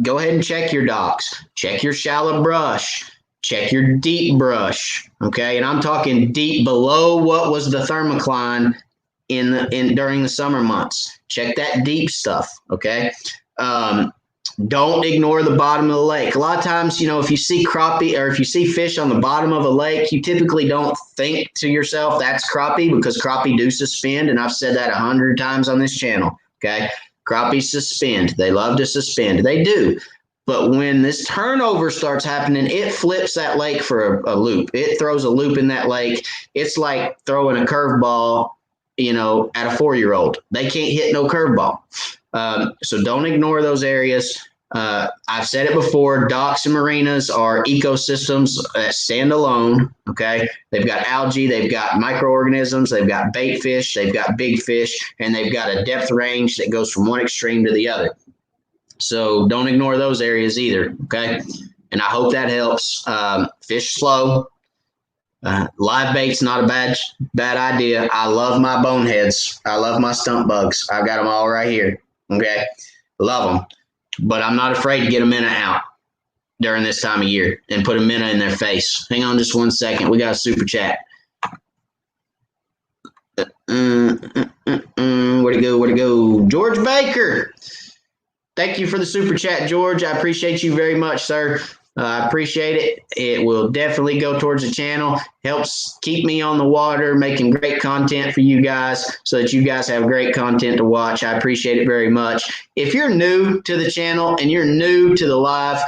go ahead and check your docks, check your shallow brush, check your deep brush, okay? And I'm talking deep below what was the thermocline during the summer months. Check that deep stuff, okay? Don't ignore the bottom of the lake. A lot of times, if you see crappie or if you see fish on the bottom of a lake, you typically don't think to yourself that's crappie, because crappie do suspend, and I've said that 100 times on this channel, okay? Crappie suspend. They love to suspend. They do. But when this turnover starts happening, it flips that lake for a loop. It throws a loop in that lake. It's like throwing a curveball, at a 4-year-old. They can't hit no curveball. So don't ignore those areas. I've said it before, docks and marinas are ecosystems that stand alone, okay? They've got algae, they've got microorganisms, they've got bait fish, they've got big fish, and they've got a depth range that goes from one extreme to the other. So don't ignore those areas either, okay? And I hope that helps. Fish slow. Live bait's not a bad idea. I love my boneheads. I love my stump bugs. I've got them all right here, okay? Love them. But I'm not afraid to get a minnow out during this time of year and put a minnow in their face. Hang on just 1 second. We got a super chat. Where'd it go? George Baker. Thank you for the super chat, George. I appreciate you very much, sir. I appreciate it. It will definitely go towards the channel. Helps keep me on the water, making great content for you guys so that you guys have great content to watch. I appreciate it very much. If you're new to the channel and you're new to the live,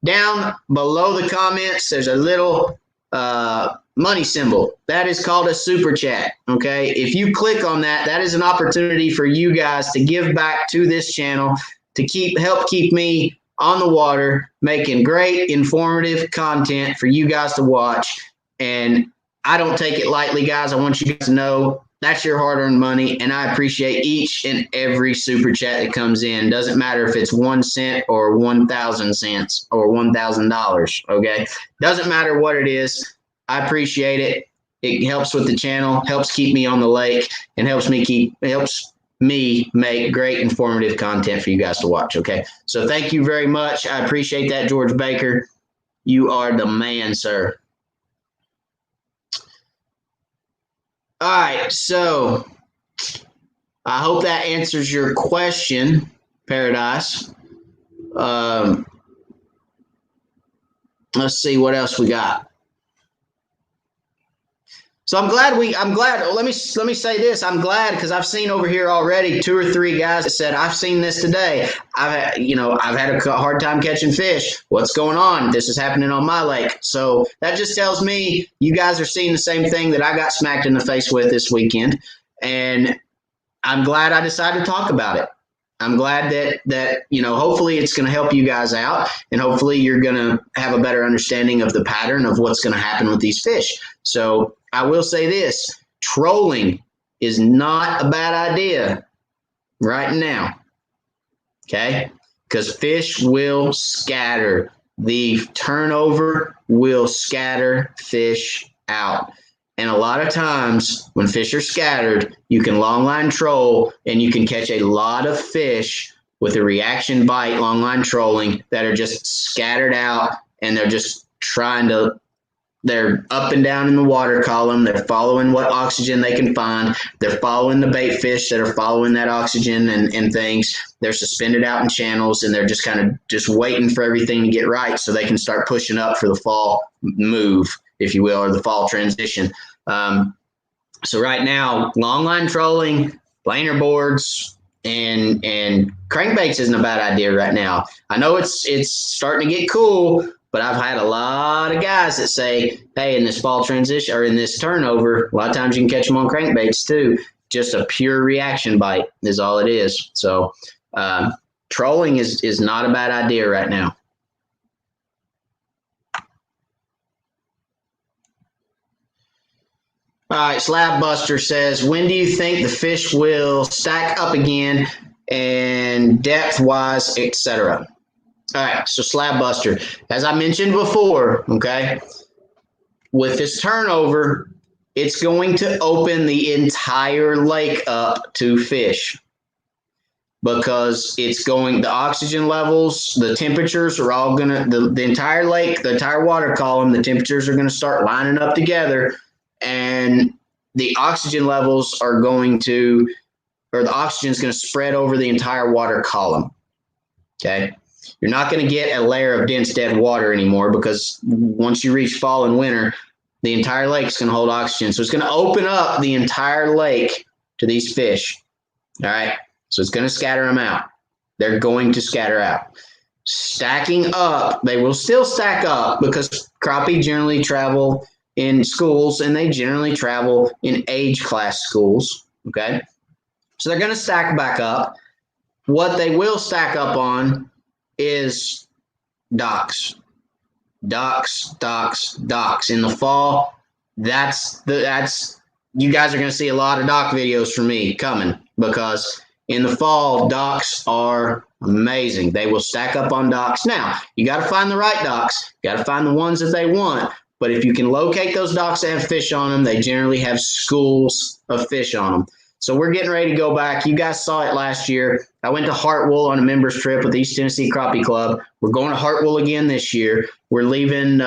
down below the comments, there's a little money symbol. That is called a super chat, okay? If you click on that, that is an opportunity for you guys to give back to this channel to help keep me on the water, making great, informative content for you guys to watch. And I don't take it lightly, guys. I want you guys to know That's your hard-earned money, and I appreciate each and every super chat that comes in. Doesn't matter if it's 1 cent or 1,000 cents or $1,000. Okay, doesn't matter what it is. I appreciate it. It helps with the channel, helps keep me on the lake, and helps me make great informative content for you guys to watch. Okay, so thank you very much. I appreciate that, George Baker. You are the man, sir. All right, so I hope that answers your question, Paradise. Let's see what else we got. So I'm glad. Let me say this. I'm glad because I've seen over here already 2 or 3 guys that said I've seen this today. I've had a hard time catching fish. What's going on? This is happening on my lake. So that just tells me you guys are seeing the same thing that I got smacked in the face with this weekend, and I'm glad I decided to talk about it. I'm glad that hopefully it's going to help you guys out, and hopefully you're going to have a better understanding of the pattern of what's going to happen with these fish. So I will say this, trolling is not a bad idea right now, okay? Because fish will scatter. The turnover will scatter fish out. And a lot of times when fish are scattered, you can longline troll and you can catch a lot of fish with a reaction bite longline trolling that are just scattered out, and they're just they're up and down in the water column. They're following what oxygen they can find. They're following the bait fish that are following that oxygen and things. They're suspended out in channels, and they're just kind of just waiting for everything to get right so they can start pushing up for the fall move, if you will, or the fall transition. So right now, longline trolling, planer boards, and crankbaits isn't a bad idea right now. I know it's starting to get cool, but I've had a lot of guys that say, hey, in this fall transition or in this turnover, a lot of times you can catch them on crankbaits too. Just a pure reaction bite is all it is. So trolling is not a bad idea right now. All right, Slab Buster says, when do you think the fish will stack up again and depth-wise, etc.? All right, so Slab Buster, as I mentioned before, okay, with this turnover, it's going to open the entire lake up to fish because the oxygen levels, the temperatures are all going to, the entire lake, the entire water column, the temperatures are going to start lining up together, and the oxygen levels are the oxygen is going to spread over the entire water column, okay? You're not going to get a layer of dense dead water anymore because once you reach fall and winter, the entire lake is going to hold oxygen. So it's going to open up the entire lake to these fish. All right. So it's going to scatter them out. They're going to scatter out. Stacking up, they will still stack up because crappie generally travel in schools, and they generally travel in age class schools. Okay. So they're going to stack back up. What they will stack up on is docks. Docks. In the fall, that's you guys are going to see a lot of dock videos from me coming because in the fall, docks are amazing. They will stack up on docks. Now, you got to find the right docks. You got to find the ones that they want. But if you can locate those docks that have fish on them, they generally have schools of fish on them. So we're getting ready to go back. You guys saw it last year. I went to Hartwell on a members trip with the East Tennessee Crappie Club. We're going to Hartwell again this year. We're leaving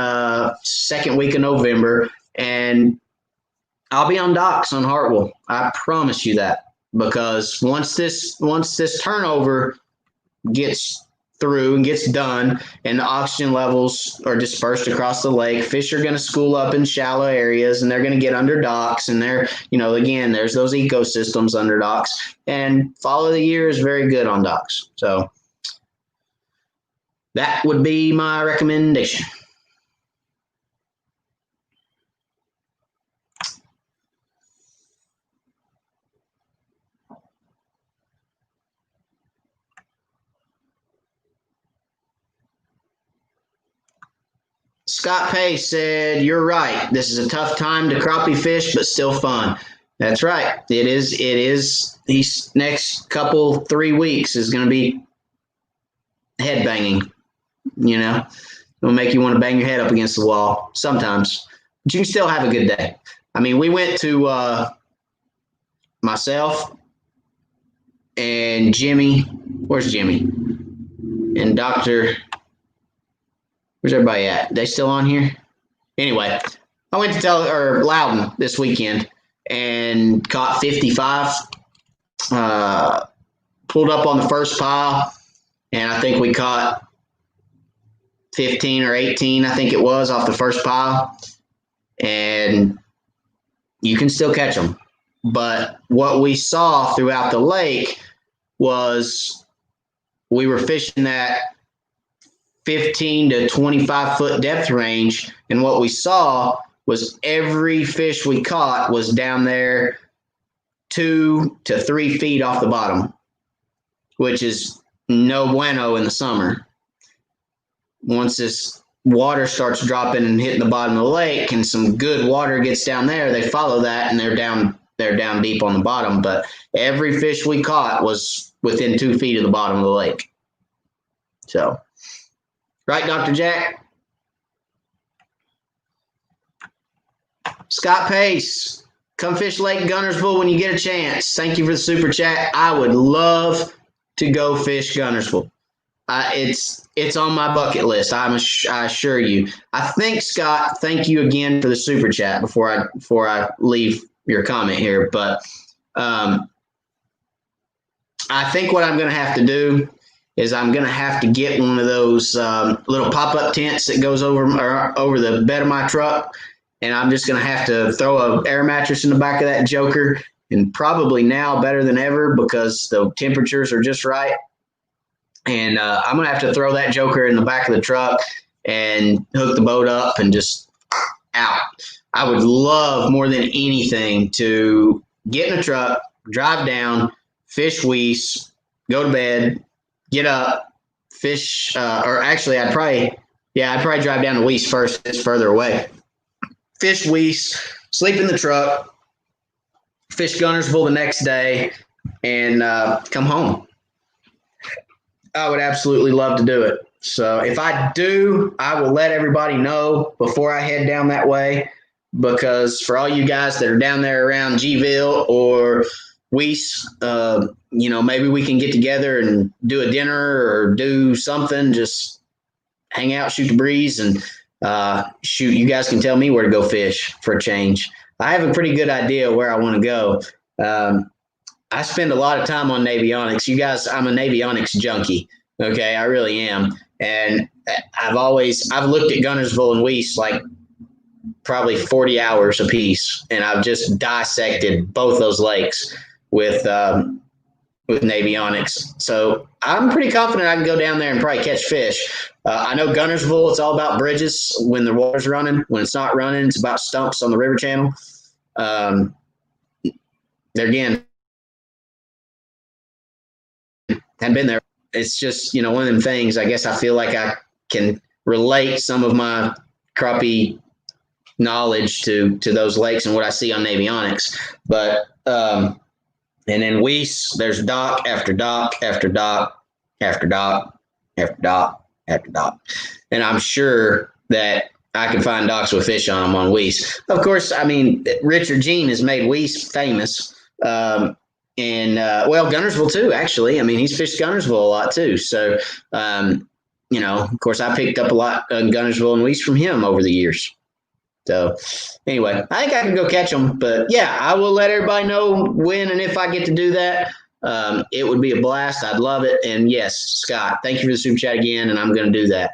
second week of November, and I'll be on docks on Hartwell. I promise you that, because once this turnover gets through and gets done and the oxygen levels are dispersed across the lake, fish are going to school up in shallow areas and they're going to get under docks, and again, there's those ecosystems under docks, and fall of the year is very good on docks. So that would be my recommendation. Scott Pace said, you're right. This is a tough time to crappie fish, but still fun. That's right. It is. These next 3 weeks is going to be head banging. It'll make you want to bang your head up against the wall sometimes, but you can still have a good day. I mean, we went to myself and Jimmy. Where's Jimmy? And Dr. Where's everybody at? They still on here? Anyway, I went to Loudon this weekend and caught 55. Pulled up on the first pile, and I think we caught 15 or 18, I think it was, off the first pile. And you can still catch them. But what we saw throughout the lake was we were fishing that 15 to 25 foot depth range. And what we saw was every fish we caught was down there 2 to 3 feet off the bottom, which is no bueno in the summer. Once this water starts dropping and hitting the bottom of the lake and some good water gets down there, they follow that and they're down deep on the bottom. But every fish we caught was within 2 feet of the bottom of the lake. So, right, Dr. Jack? Scott Pace, come fish Lake Gunnersville when you get a chance. Thank you for the super chat. I would love to go fish Gunnersville. It's on my bucket list. I assure you. I think, Scott, thank you again for the super chat before I leave your comment here. But I think what I'm going to have to do is I'm going to have to get one of those little pop-up tents that goes over the bed of my truck, and I'm just going to have to throw an air mattress in the back of that joker, and probably now better than ever because the temperatures are just right. And I'm going to have to throw that joker in the back of the truck and hook the boat up and just out. I would love more than anything to get in a truck, drive down, fish Weiss, go to bed, get up, fish, or actually I'd probably drive down to Weiss first. It's further away. Fish Weiss, sleep in the truck, fish Gunnersville the next day, and come home. I would absolutely love to do it. So if I do, I will let everybody know before I head down that way, because for all you guys that are down there around Gville or Weiss, maybe we can get together and do a dinner or do something, just hang out, shoot the breeze, and shoot, you guys can tell me where to go fish for a change. I have a pretty good idea where I want to go. I spend a lot of time on Navionics. You guys, I'm a Navionics junkie. Okay, I really am. And I've looked at Gunnersville and Weiss like probably 40 hours a piece, and I've just dissected both those lakes with Navionics. So I'm pretty confident I can go down there and probably catch fish. I know Gunnersville, it's all about bridges when the water's running. When it's not running, it's about stumps on the river channel. There again, hadn't been there. It's just, one of them things. I guess I feel like I can relate some of my crappie knowledge to those lakes and what I see on Navionics. But and then Weiss, there's dock after dock after dock after dock after dock after dock, and I'm sure that I can find docks with fish on them on Weiss. Of course, I mean, Richard Jean has made Weiss famous. And Gunnersville too, actually. I mean, he's fished Gunnersville a lot too. So, of course, I picked up a lot on Gunnersville and Weiss from him over the years. So, anyway, I think I can go catch them. But yeah, I will let everybody know when and if I get to do that. It would be a blast. I'd love it. And yes, Scott, thank you for the super chat again, and I'm going to do that.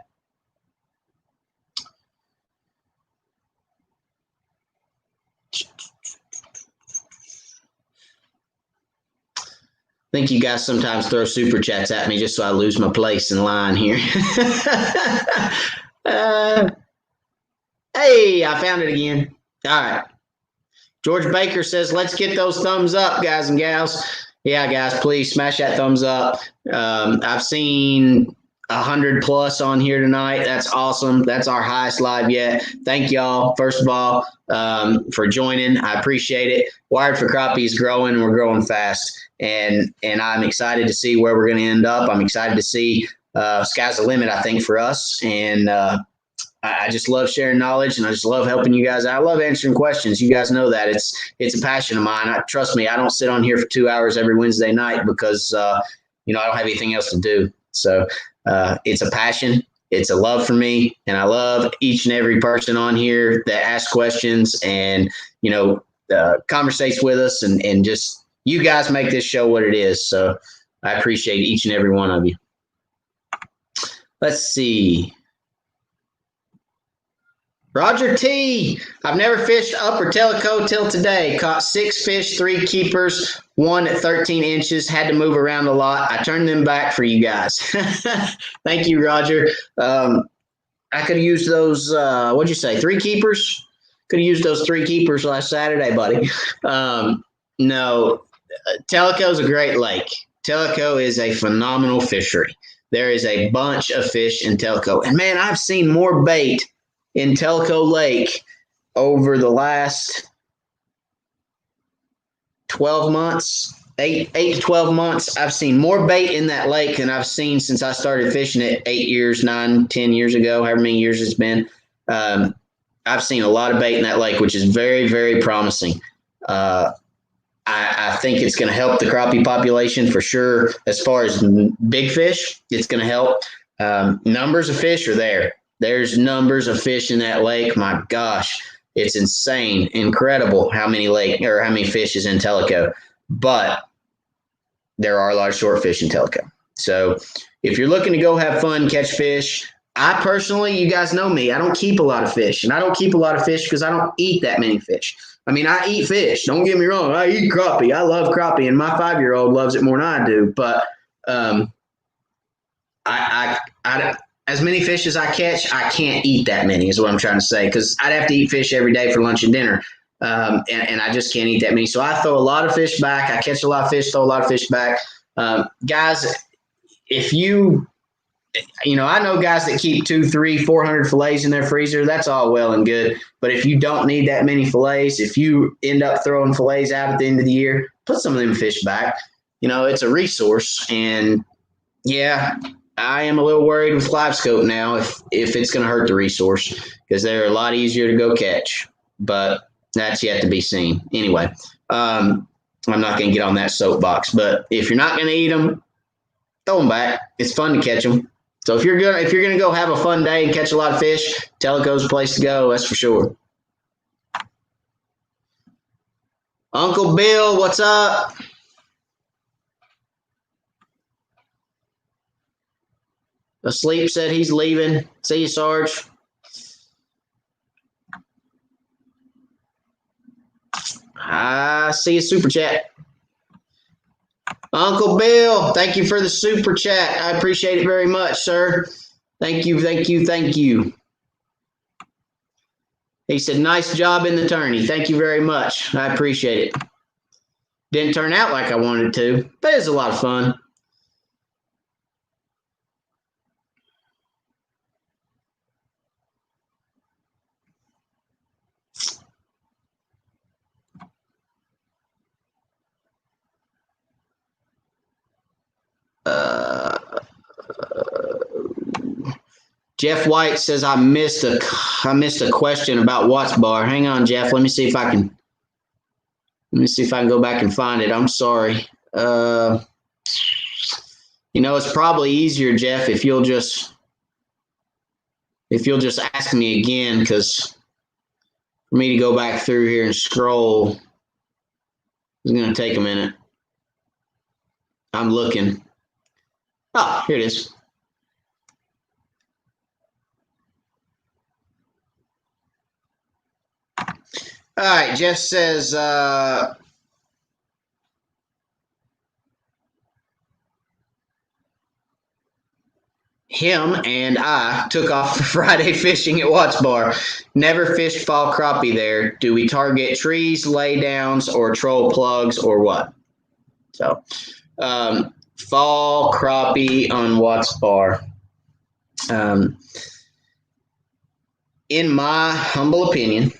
I think you guys sometimes throw super chats at me just so I lose my place in line here. Hey, I found it again. All right. George Baker says, let's get those thumbs up, guys and gals. Yeah, guys, please smash that thumbs up. I've seen 100 plus on here tonight. That's awesome. That's our highest live yet. Thank y'all, first of all, for joining. I appreciate it. Wired for Crappie is growing, and we're growing fast. And I'm excited to see where we're going to end up. I'm excited to see sky's the limit, I think, for us. And I just love sharing knowledge, and I just love helping you guys out. I love answering questions. You guys know that. It's a passion of mine. Trust me, I don't sit on here for 2 hours every Wednesday night because, I don't have anything else to do. So it's a passion. It's a love for me, and I love each and every person on here that asks questions and, conversates with us, and just you guys make this show what it is. So I appreciate each and every one of you. Let's see. Roger T. I've never fished upper Tellico till today. Caught 6 fish, 3 keepers, 1 at 13 inches. Had to move around a lot. I turned them back for you guys. Thank you, Roger. I could have used those, what'd you say, 3 keepers? Could have used those 3 keepers last Saturday, buddy. No, Tellico is a great lake. Tellico is a phenomenal fishery. There is a bunch of fish in Tellico. And, man, I've seen more bait in Tellico Lake over the last 12 months, 8 to 12 months. I've seen more bait in that lake than I've seen since I started fishing it 8 years, 9, 10 years ago, however many years it's been. I've seen a lot of bait in that lake, which is very, very promising. I think it's going to help the crappie population for sure. As far as big fish, it's going to help. Numbers of fish are there. There's numbers of fish in that lake. My gosh, it's insane, incredible how many fish is in Tellico. But there are a lot of short fish in Tellico. So if you're looking to go have fun, catch fish, I personally, you guys know me, I don't keep a lot of fish. And I don't keep a lot of fish because I don't eat that many fish. I mean, I eat fish. Don't get me wrong. I eat crappie. I love crappie, and my 5-year-old loves it more than I do. But I as many fish as I catch, I can't eat that many is what I'm trying to say, because I'd have to eat fish every day for lunch and dinner, and I just can't eat that many. So I throw a lot of fish back. I catch a lot of fish, throw a lot of fish back. Guys, if I know guys that keep 200, 300, 400 fillets in their freezer. That's all well and good. But if you don't need that many fillets, if you end up throwing fillets out at the end of the year, put some of them fish back. It's a resource. And, yeah, I am a little worried with live scope now if it's going to hurt the resource, because they're a lot easier to go catch. But that's yet to be seen. Anyway, I'm not going to get on that soapbox. But if you're not going to eat them, throw them back. It's fun to catch them. So if you're gonna go have a fun day and catch a lot of fish, Tellico's a place to go. That's for sure. Uncle Bill, what's up? Asleep said he's leaving. See you, Sarge. I see a super chat. Uncle Bill, thank you for the super chat. I appreciate it very much, sir. Thank you, thank you, thank you. He said, nice job in the tourney. Thank you very much. I appreciate it. Didn't turn out like I wanted to, but it was a lot of fun. Jeff White says I missed a question about Watts Bar. Hang on, Jeff. Let me see if I can go back and find it. I'm sorry. It's probably easier, Jeff, if you'll just ask me again, because for me to go back through here and scroll is going to take a minute. I'm looking. Oh, here it is. All right, Jeff says, him and I took off for Friday fishing at Watts Bar. Never fished fall crappie there. Do we target trees, laydowns, or troll plugs, or what? So, fall crappie on Watts Bar. In my humble opinion,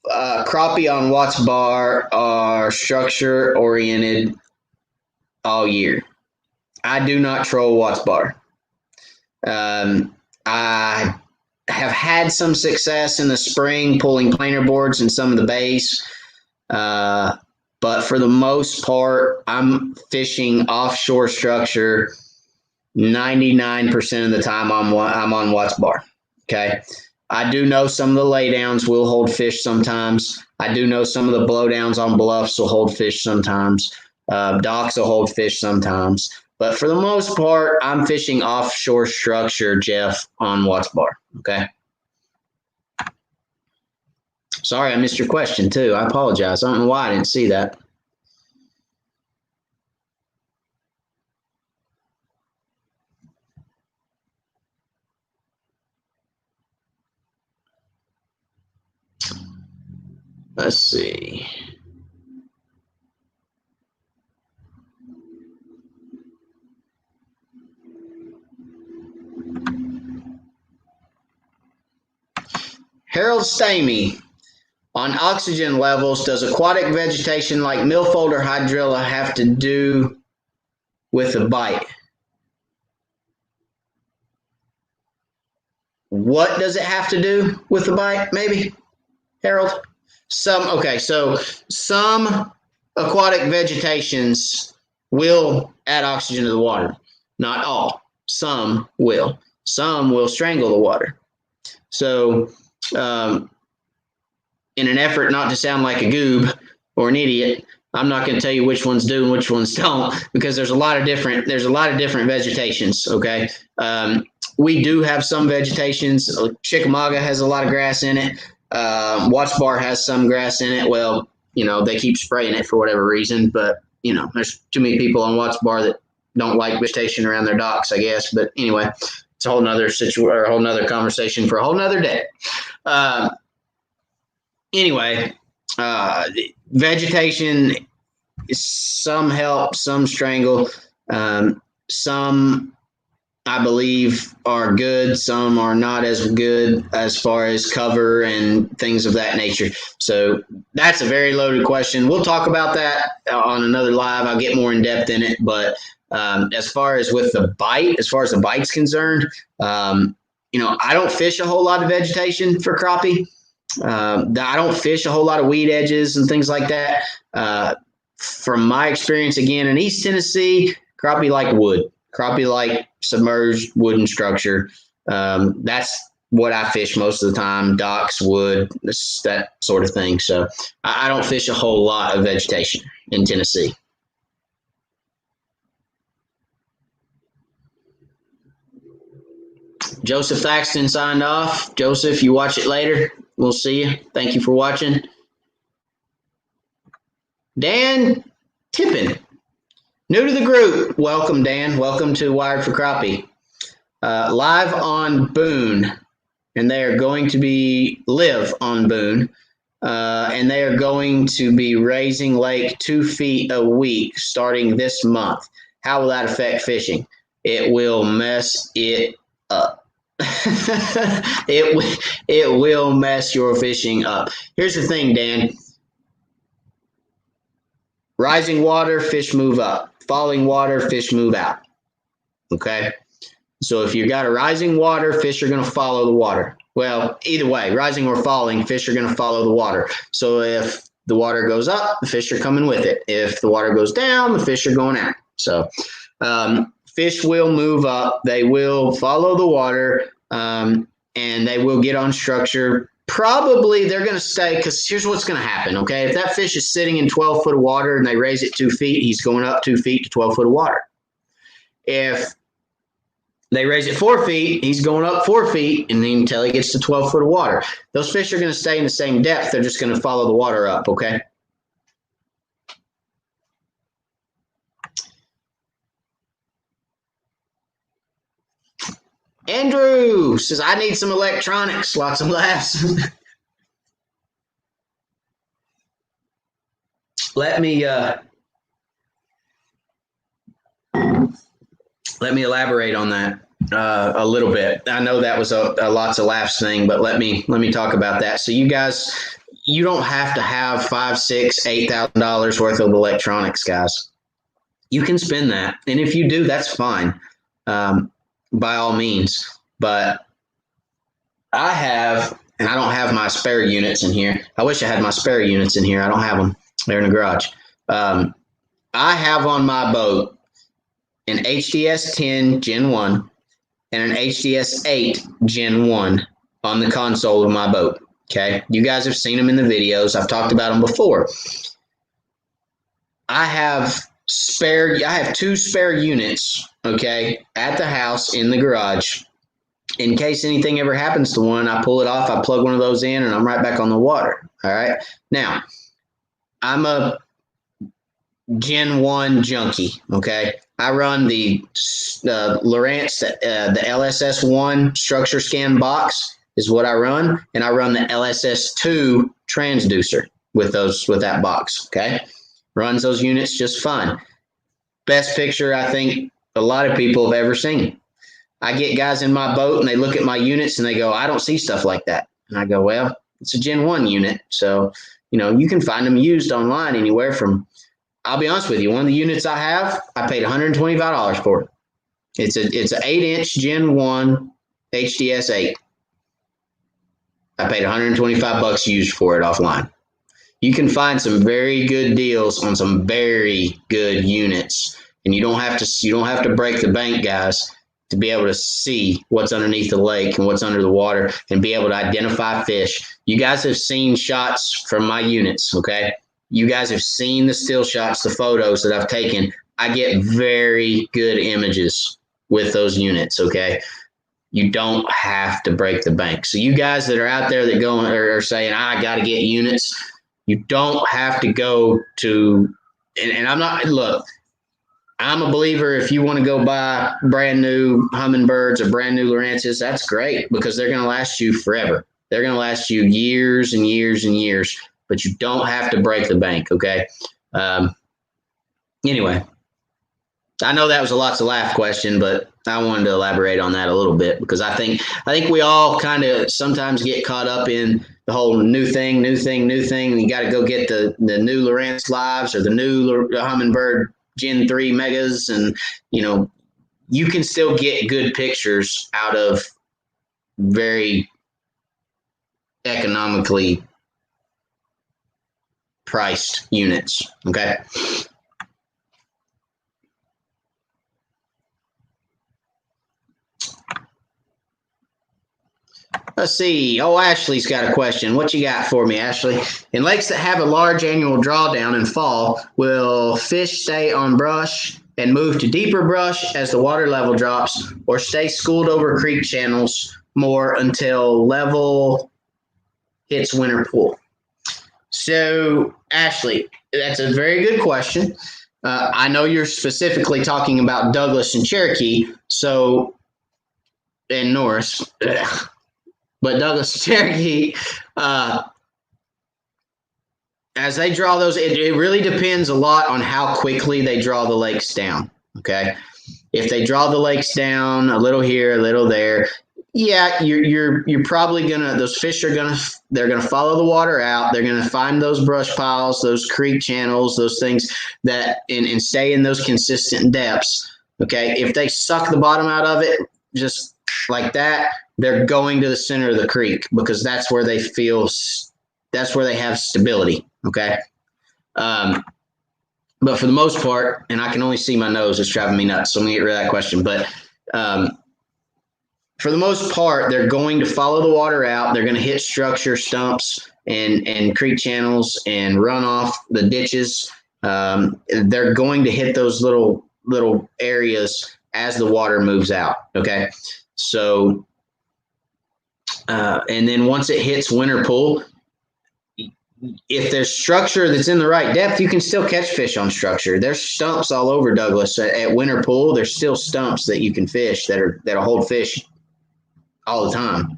crappie on Watts Bar are structure oriented all year. I do not troll Watts Bar. I have had some success in the spring pulling planer boards in some of the bays. But for the most part, I'm fishing offshore structure 99% of the time. I'm on Watts Bar. Okay. I do know some of the laydowns will hold fish sometimes. I do know some of the blowdowns on bluffs will hold fish sometimes. Docks will hold fish sometimes. But for the most part, I'm fishing offshore structure, Jeff, on Watts Bar. Okay. Sorry, I missed your question too. I apologize. I don't know why I didn't see that. Let's see. Harold Stamey. On oxygen levels, does aquatic vegetation like milfold or hydrilla have to do with the bite? What does it have to do with the bite, maybe, Harold? So some aquatic vegetations will add oxygen to the water. Not all. Some will. Some will strangle the water. So, in an effort not to sound like a goob or an idiot, I'm not going to tell you which ones do and which ones don't, because there's a lot of different vegetations. Okay. We do have some vegetations. Chickamauga has a lot of grass in it. Watts Bar has some grass in it. Well, they keep spraying it for whatever reason, but there's too many people on Watts Bar that don't like vegetation around their docks, I guess. But anyway, it's a whole nother situation, or a whole nother conversation for a whole nother day. Anyway, vegetation, some help, some strangle, some I believe are good, some are not as good as far as cover and things of that nature. So that's a very loaded question. We'll talk about that on another live. I'll get more in depth in it. But as far as the bite's concerned, I don't fish a whole lot of vegetation for crappie. I don't fish a whole lot of weed edges and things like that. From my experience, again, in East Tennessee, crappie like wood. Crappie like submerged wooden structure. That's what I fish most of the time. Docks, wood, that sort of thing. So I don't fish a whole lot of vegetation in Tennessee. Joseph Thaxton signed off. Joseph, you watch it later. We'll see you. Thank you for watching. Dan Tippin, new to the group. Welcome, Dan. Welcome to Wired for Crappie. Live on Boone, and they are going to be live on Boone, and they are going to be raising lake 2 feet a week starting this month. How will that affect fishing? It will mess it up. It will mess your fishing up. Here's the thing, Dan. Rising water, fish move up. Falling water, fish move out. Okay? So if you got a rising water, fish are going to follow the water. Well, either way, rising or falling, fish are going to follow the water. So if the water goes up, the fish are coming with it. If the water goes down, the fish are going out. So fish will move up. They will follow the water, and they will get on structure. Probably they're going to stay, because here's what's going to happen, okay? If that fish is sitting in 12 foot of water and they raise it 2 feet, he's going up 2 feet to 12 foot of water. If they raise it 4 feet, he's going up 4 feet, and then until he gets to 12 foot of water. Those fish are going to stay in the same depth. They're just going to follow the water up, okay? Andrew says, I need some electronics. Lots of laughs. Let me let me elaborate on that a little bit. I know that was a lots of laughs thing, but let me talk about that. So you guys, you don't have to have $5, $6, $8,000 worth of electronics, guys. You can spend that, and if you do, that's fine, by all means. But I have, and I don't have my spare units in here. I wish I had my spare units in here. I don't have them. They're in the garage. I have on my boat an HDS 10 Gen 1 and an HDS 8 Gen 1 on the console of my boat. Okay. You guys have seen them in the videos. I've talked about them before. I have two spare units, okay, at the house in the garage. In case anything ever happens to one, I pull it off, I plug one of those in, and I'm right back on the water. All right. Now, I'm a Gen 1 junkie, okay? I run the Lowrance, the LSS1 structure scan box is what I run, and I run the LSS2 transducer with that box, okay? Runs those units just fine. Best picture I think a lot of people have ever seen. I get guys in my boat and they look at my units and they go, I don't see stuff like that. And I go, well, it's a Gen 1 unit. So, you can find them used online anywhere from, I'll be honest with you, one of the units I have, I paid $125 for it. It's an 8-inch Gen 1 HDS 8. I paid $125 used for it offline. You can find some very good deals on some very good units, and you don't have to break the bank, guys, to be able to see what's underneath the lake and what's under the water and be able to identify fish. You guys have seen shots from my units, okay? You guys have seen the still shots, the photos that I've taken. I get very good images with those units, okay? You don't have to break the bank. So you guys that are out there that go are saying, I got to get units, you don't have to go to, and I'm not, look, I'm a believer if you want to go buy brand new Humminbirds or brand new Lowrances, that's great because they're going to last you forever. They're going to last you years and years and years, but you don't have to break the bank, okay? Anyway, I know that was a lots of laugh question, but I wanted to elaborate on that a little bit because I think we all kind of sometimes get caught up in the whole new thing. And you got to go get the new Lowrance Lives or the new Humminbird Gen 3 Megas, and you can still get good pictures out of very economically priced units, okay? Let's see. Oh, Ashley's got a question. What you got for me, Ashley? In lakes that have a large annual drawdown in fall, will fish stay on brush and move to deeper brush as the water level drops, or stay schooled over creek channels more until level hits winter pool? So, Ashley, that's a very good question. I know you're specifically talking about Douglas and Cherokee, and Norris. But Douglas and Cherokee, as they draw those, it really depends a lot on how quickly they draw the lakes down, okay? If they draw the lakes down a little here, a little there, yeah, you're probably those fish they're gonna follow the water out. They're gonna find those brush piles, those creek channels, those things that and stay in those consistent depths. Okay, if they suck the bottom out of it just like that, they're going to the center of the creek because that's where they have stability. Okay, but for the most part, and I can only see my nose, it's driving me nuts. So I'm gonna get rid of that question, but. For the most part, they're going to follow the water out. They're going to hit structure, stumps, and creek channels and run off the ditches. They're going to hit those little areas as the water moves out. Okay, so and then once it hits winter pool, if there's structure that's in the right depth, you can still catch fish on structure. There's stumps all over Douglas at winter pool. There's still stumps that you can fish that'll hold fish all the time.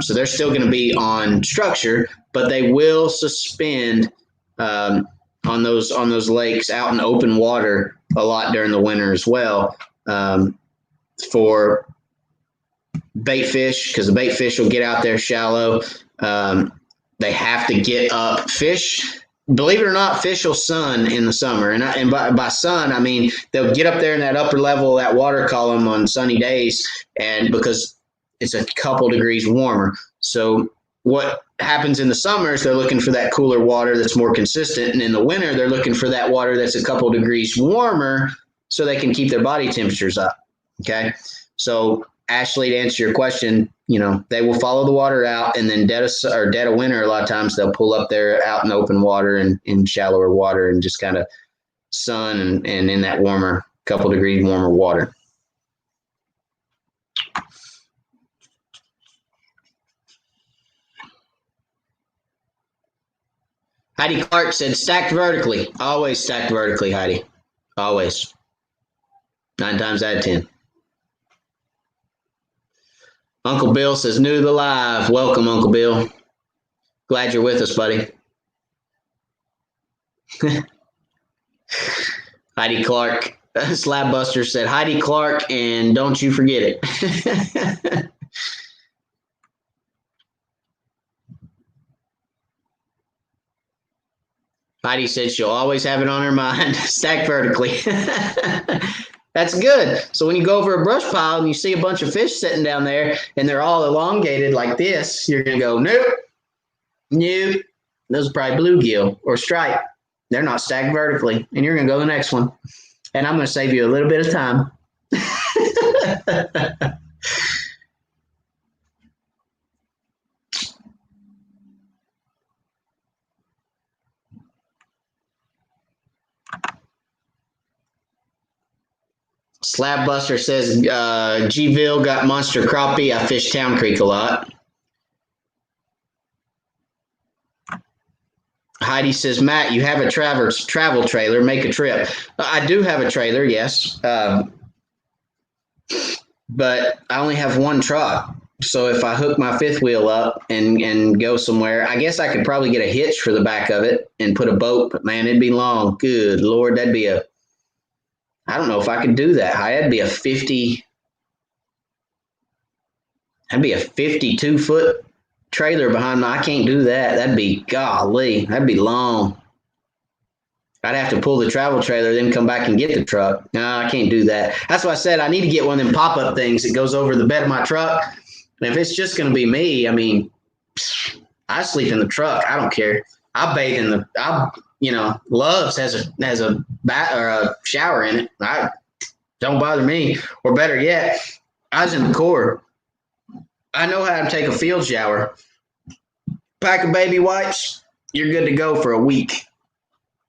So they're still going to be on structure, but they will suspend on those lakes out in open water a lot during the winter as well. for bait fish, because the bait fish will get out there shallow. They have to get up. Fish, believe it or not, fish will sun in the summer. And by sun, I mean they'll get up there in that upper level of that water column on sunny days, and because it's a couple degrees warmer. So what happens in the summer is they're looking for that cooler water that's more consistent. And in the winter, they're looking for that water that's a couple degrees warmer so they can keep their body temperatures up. Okay. So Ashley, to answer your question, they will follow the water out, and then dead of winter, a lot of times they'll pull up there out in open water and in shallower water and just kind of sun and in that warmer, couple degrees warmer water. Heidi Clark said, stacked vertically. Always stacked vertically, Heidi. Always. 9 times out of 10. Uncle Bill says, new to the live. Welcome, Uncle Bill. Glad you're with us, buddy. Heidi Clark. Slabbuster said, Heidi Clark, and don't you forget it. Heidi said she'll always have it on her mind. Stacked vertically. That's good. So when you go over a brush pile and you see a bunch of fish sitting down there and they're all elongated like this, you're going to go, nope. Those are probably bluegill or stripe. They're not stacked vertically. And you're going to go to the next one. And I'm going to save you a little bit of time. Slabbuster says, Gville got monster crappie. I fish Town Creek a lot. Heidi says, Matt, you have a travel trailer. Make a trip. I do have a trailer, yes. But I only have one truck. So if I hook my fifth wheel up and go somewhere, I guess I could probably get a hitch for the back of it and put a boat. But, man, it'd be long. Good Lord, I don't know if I could do that. That'd be a 52-foot trailer behind me. I can't do that. That'd be long. I'd have to pull the travel trailer, then come back and get the truck. No, I can't do that. That's why I said I need to get one of them pop-up things that goes over the bed of my truck. And if it's just going to be me, I mean, I sleep in the truck. I don't care. I bathe in Love's has a bath or a shower in it. Don't bother me. Or better yet, I was in the Corps. I know how to take a field shower. Pack of baby wipes, you're good to go for a week.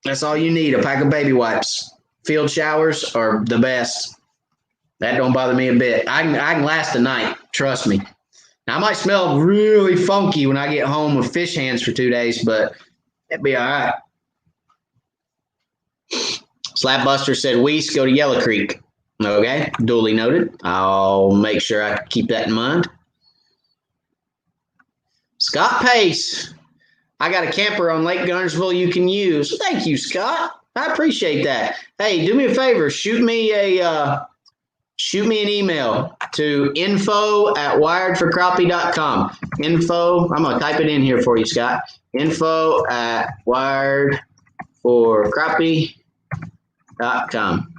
That's all you need, a pack of baby wipes. Field showers are the best. That don't bother me a bit. I can last a night, trust me. Now, I might smell really funky when I get home with fish hands for 2 days, but it'd be all right. Slapbuster said, Weiss, go to Yellow Creek. Okay, duly noted. I'll make sure I keep that in mind. Scott Pace, I got a camper on Lake Gunnersville you can use. Thank you, Scott. I appreciate that. Hey, do me a favor. Shoot me an email to info@wiredforcrappie.com. I'm going to type it in here for you, Scott. info@wiredforcrappie.com.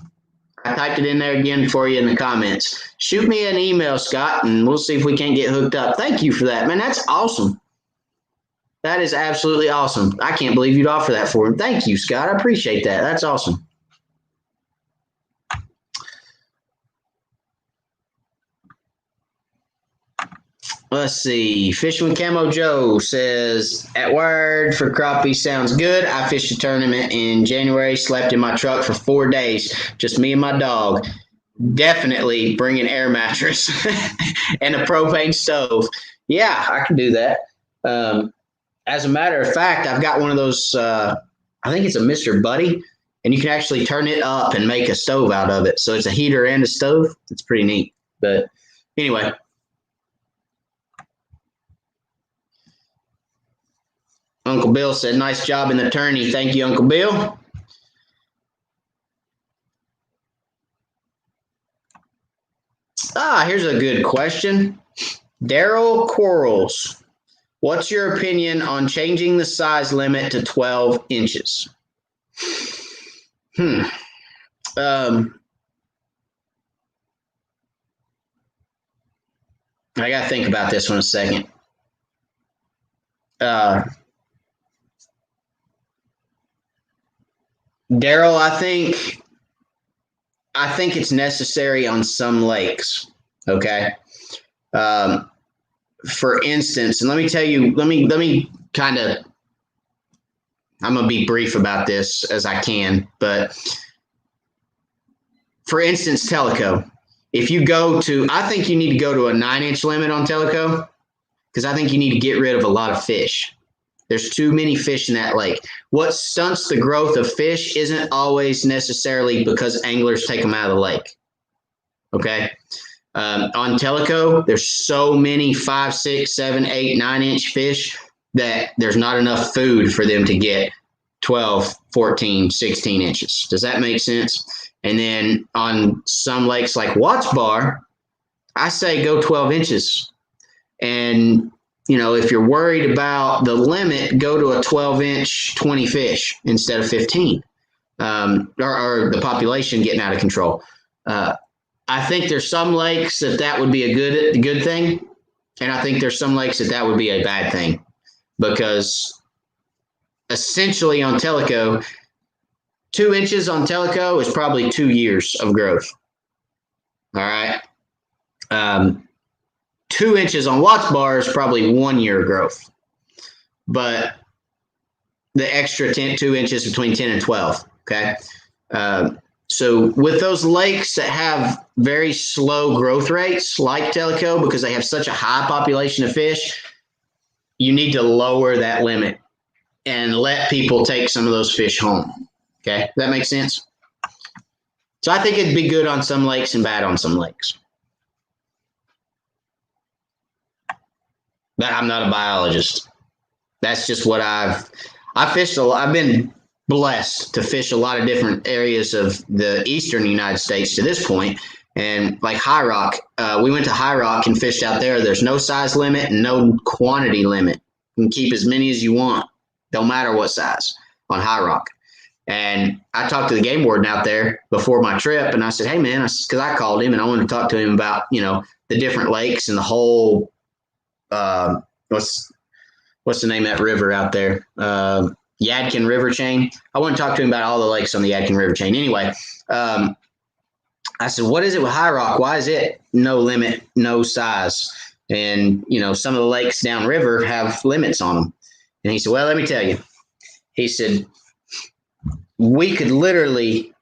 I typed it in there again for you in the comments. Shoot me an email, Scott, and we'll see if we can't get hooked up. Thank you for that, man. That's awesome. That is absolutely awesome. I can't believe you'd offer that for him. Thank you, Scott. I appreciate that. That's awesome. Let's see. Fishing with Camo Joe says, at Wired for Crappie sounds good. I fished a tournament in January, slept in my truck for 4 days. Just me and my dog. Definitely bring an air mattress and a propane stove. Yeah, I can do that. As a matter of fact, I've got one of those, I think it's a Mr. Buddy, and you can actually turn it up and make a stove out of it. So it's a heater and a stove. It's pretty neat. But anyway. Uncle Bill said, nice job in the tourney. Thank you, Uncle Bill. Here's a good question. Daryl Quarles, what's your opinion on changing the size limit to 12 inches? I got to think about this one a second. Daryl, I think it's necessary on some lakes. Okay. For instance, and let me tell you, let me kind of, I'm going to be brief about this as I can, but for instance, Tellico, if you go to, I think you need to go to a 9-inch limit on Tellico because I think you need to get rid of a lot of fish. There's too many fish in that lake. What stunts the growth of fish isn't always necessarily because anglers take them out of the lake. Okay. On Tellico, there's so many 5, 6, 7, 8, 9-inch fish that there's not enough food for them to get 12, 14, 16 inches. Does that make sense? And then on some lakes like Watts Bar, I say go 12 inches. And, if you're worried about the limit, go to a 12-inch 20 fish instead of 15, or the population getting out of control. I think there's some lakes that would be a good thing. And I think there's some lakes that would be a bad thing because essentially on Tellico, 2 inches on Tellico is probably 2 years of growth. All right. 2 inches on Watts Bar is probably 1 year growth. But the extra 2 inches between 10 and 12. Okay. So with those lakes that have very slow growth rates like Tellico, because they have such a high population of fish, you need to lower that limit and let people take some of those fish home. Okay, that makes sense? So I think it'd be good on some lakes and bad on some lakes. But I'm not a biologist. That's just what I've fished a lot. I've been blessed to fish a lot of different areas of the eastern United States to this point. And like High Rock, we went to High Rock and fished out there. There's no size limit and no quantity limit. You can keep as many as you want. Don't matter what size on High Rock. And I talked to the game warden out there before my trip, and I said, hey, man, because I called him and I wanted to talk to him about, the different lakes and the whole, what's the name of that river out there? Yadkin River chain. I want to talk to him about all the lakes on the Yadkin River chain. Anyway, I said, what is it with High Rock? Why is it no limit, no size? And, some of the lakes downriver have limits on them. And he said, well, let me tell you. He said, we could literally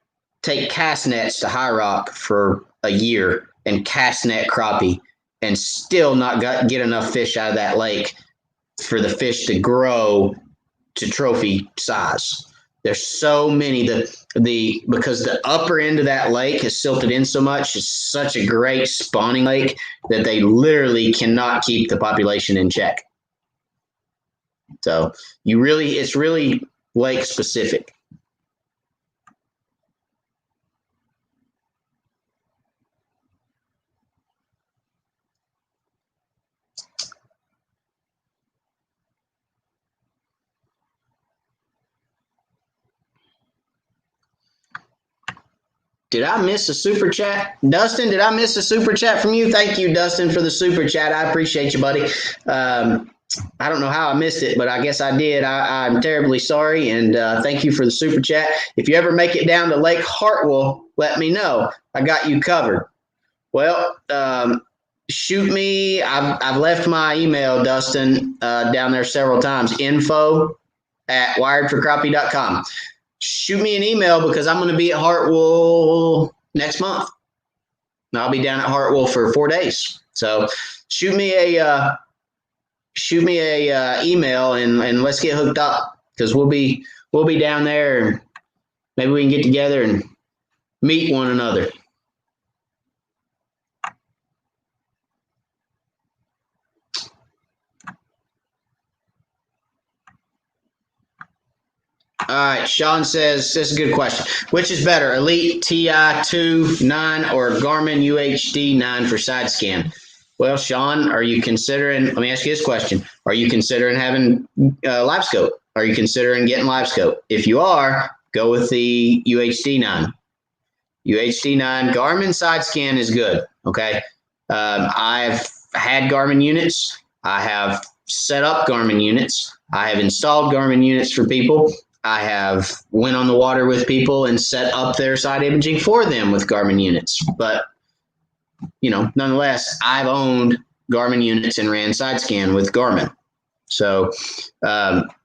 take cast nets to High Rock for a year and cast net crappie and still not get enough fish out of that lake for the fish to grow to trophy size. There's so many because the upper end of that lake is silted in so much. It's such a great spawning lake that they literally cannot keep the population in check. So it's really lake specific. Did I miss a super chat? Dustin, did I miss a super chat from you? Thank you, Dustin, for the super chat. I appreciate you, buddy. I don't know how I missed it, but I guess I did. I'm terribly sorry, and thank you for the super chat. If you ever make it down to Lake Hartwell, let me know. I got you covered. Well, shoot me. I've left my email, Dustin, down there several times, info@wiredforcrappie.com. Shoot me an email because I'm going to be at Hartwell next month. And I'll be down at Hartwell for 4 days. So shoot me a email and let's get hooked up because we'll be down there and maybe we can get together and meet one another. All right, Sean says, this is a good question. Which is better, Elite TI2 9 or Garmin UHD 9 for side scan? Well, Sean, are you considering, let me ask you this question. Are you considering having live scope? Are you considering getting live scope? If you are, go with the UHD 9. UHD 9, Garmin side scan is good, okay? I've had Garmin units. I have set up Garmin units. I have installed Garmin units for people. I have went on the water with people and set up their side imaging for them with Garmin units. But, nonetheless, I've owned Garmin units and ran side scan with Garmin. So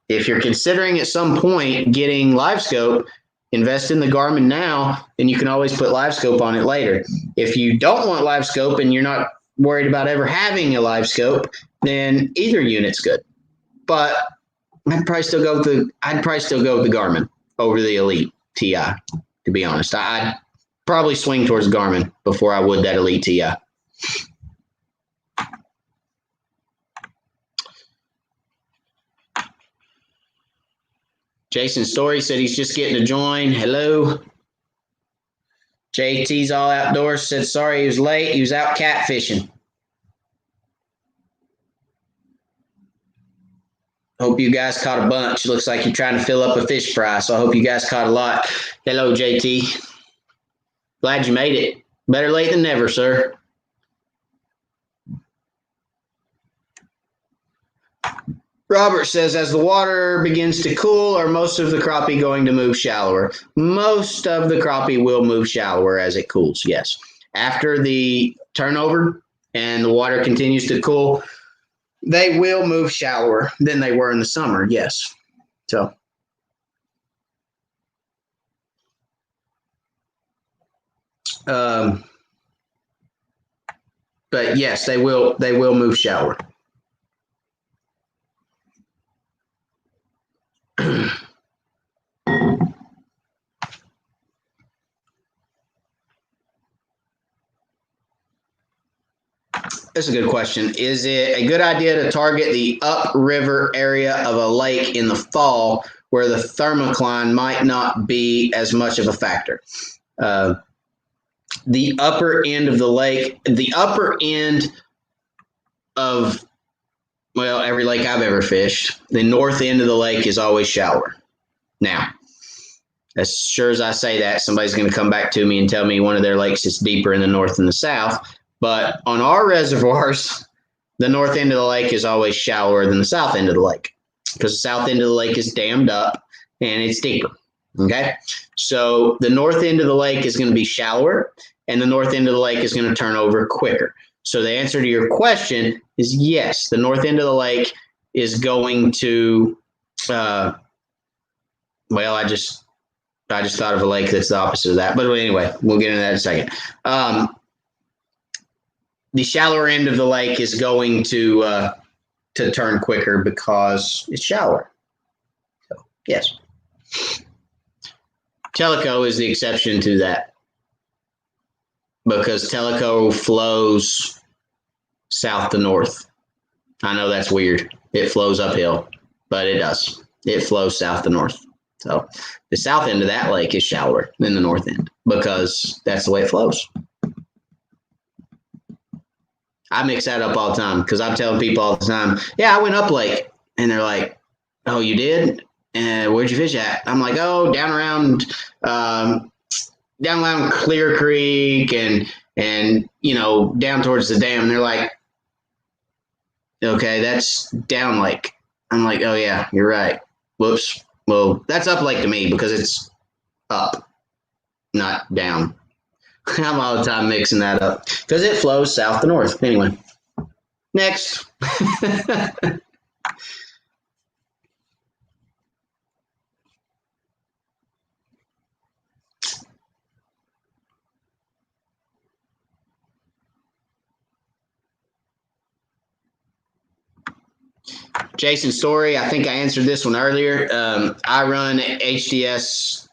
if you're considering at some point getting live scope, invest in the Garmin now, and you can always put live scope on it later. If you don't want live scope and you're not worried about ever having a live scope, then either unit's good. But I'd probably still go with the Garmin over the Elite TI, to be honest. I'd probably swing towards Garmin before I would that Elite TI. Jason Story said he's just getting to join. Hello. JT's all outdoors, said sorry he was late. He was out catfishing. Hope you guys caught a bunch. Looks like you're trying to fill up a fish fry, so I hope you guys caught a lot. Hello, JT. Glad you made it. Better late than never, sir. Robert says, as the water begins to cool, are most of the crappie going to move shallower? Most of the crappie will move shallower as it cools, yes. After the turnover and the water continues to cool, they will move shallower than they were in the summer, yes. So, but yes, they will move shallower. That's a good question. Is it a good idea to target the upriver area of a lake in the fall where the thermocline might not be as much of a factor? The upper end of the lake, the upper end of, well, every lake I've ever fished, the north end of the lake is always shallower. Now, as sure as I say that, somebody's going to come back to me and tell me one of their lakes is deeper in the north than the south. But on our reservoirs, the north end of the lake is always shallower than the south end of the lake because the south end of the lake is dammed up and it's deeper. Okay. So the north end of the lake is going to be shallower and the north end of the lake is going to turn over quicker. So the answer to your question is yes, the north end of the lake is going to, well, I just thought of a lake that's the opposite of that. But anyway, we'll get into that in a second. The shallower end of the lake is going to turn quicker because it's shallower. So, yes. Tellico is the exception to that because Tellico flows south to north. I know that's weird. It flows uphill, but it does. It flows south to north. So the south end of that lake is shallower than the north end because that's the way it flows. I mix that up all the time because I'm telling people all the time, yeah, I went up lake. And they're like, oh, you did? And where'd you fish at? I'm like, oh, down around Clear Creek and down towards the dam. And they're like, okay, that's down lake. I'm like, oh, yeah, you're right. Whoops. Well, that's up lake to me because it's up, not down. I'm all the time mixing that up because it flows south to north. Anyway, next. Jason Story, I think I answered this one earlier. I run an HDS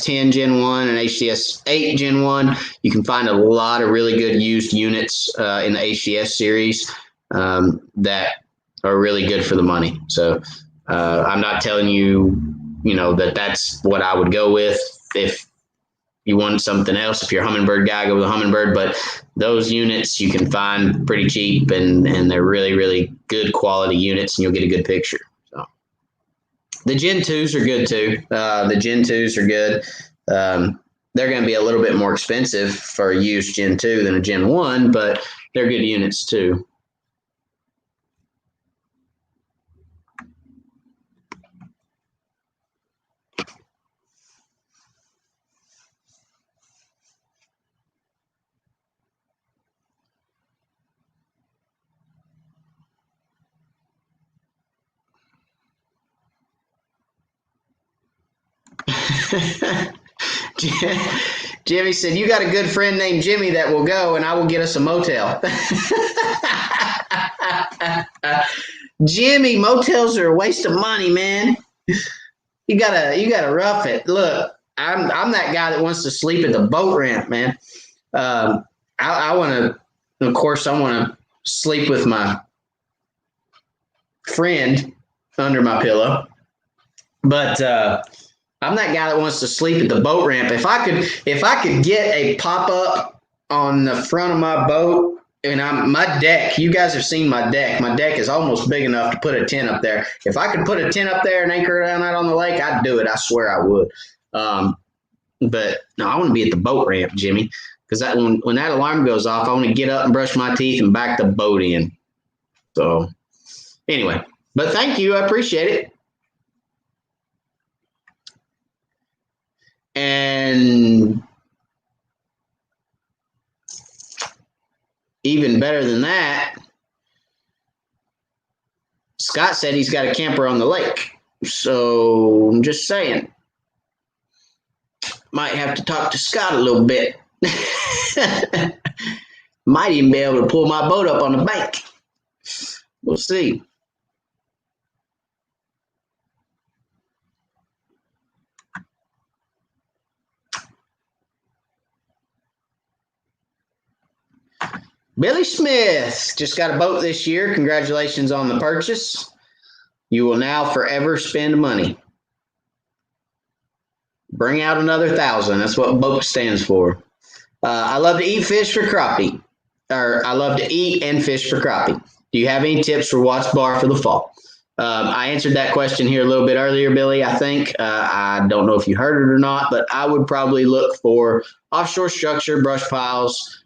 10 Gen 1 and HDS 8 Gen 1. You can find a lot of really good used units in the HDS series that are really good for the money. So I'm not telling you that's what I would go with. If you want something else, if you're a hummingbird guy, go with a hummingbird. But those units you can find pretty cheap, and they're really, really good quality units, and you'll get a good picture. So the Gen 2s are good too. The Gen 2s are good. They're going to be a little bit more expensive for a used Gen 2 than a Gen 1, but they're good units too. Jimmy said, "You got a good friend named Jimmy that will go, and I will get us a motel." Jimmy, motels are a waste of money, man. You gotta rough it. Look, I'm that guy that wants to sleep at the boat ramp, man. I want to, of course, I want to sleep with my friend under my pillow, but I'm that guy that wants to sleep at the boat ramp. If I could get a pop up on the front of my boat, and my deck, you guys have seen my deck. My deck is almost big enough to put a tent up there. If I could put a tent up there and anchor down out on the lake, I'd do it. I swear I would. But no, I want to be at the boat ramp, Jimmy, because when that alarm goes off, I want to get up and brush my teeth and back the boat in. So anyway, but thank you. I appreciate it. And even better than that, Scott said he's got a camper on the lake. So I'm just saying, might have to talk to Scott a little bit. Might even be able to pull my boat up on the bank. We'll see. Billy Smith just got a boat this year. Congratulations on the purchase. You will now forever spend money. Bring out another 1,000. That's what boat stands for. I love to eat fish for crappie. Or I love to eat and fish for crappie. Do you have any tips for Watts Bar for the fall? I answered that question here a little bit earlier, Billy, I think. I don't know if you heard it or not, but I would probably look for offshore structure, brush piles,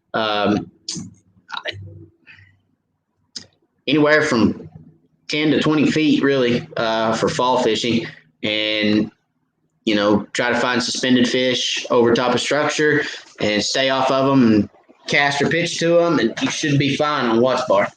anywhere from 10 to 20 feet, really, for fall fishing. And, try to find suspended fish over top of structure and stay off of them and cast or pitch to them, and you should be fine on Watts Bar.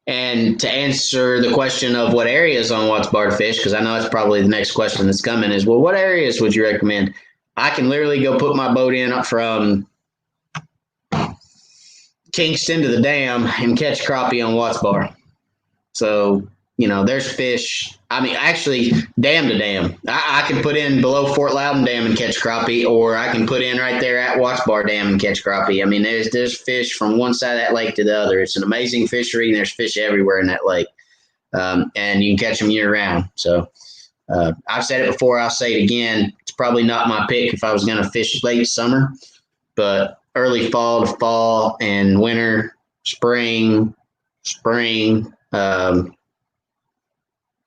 And to answer the question of what areas on Watts Bar to fish, because I know that's probably the next question that's coming, is, well, what areas would you recommend? I can literally go put my boat in up from Kingston to the dam and catch crappie on Watts Bar. So, there's fish. I mean, actually, dam to dam. I can put in below Fort Loudon Dam and catch crappie, or I can put in right there at Watts Bar Dam and catch crappie. I mean, there's fish from one side of that lake to the other. It's an amazing fishery, and there's fish everywhere in that lake. And you can catch them year round. So I've said it before. I'll say it again. It's probably not my pick if I was going to fish late summer, but early fall to fall and winter, spring,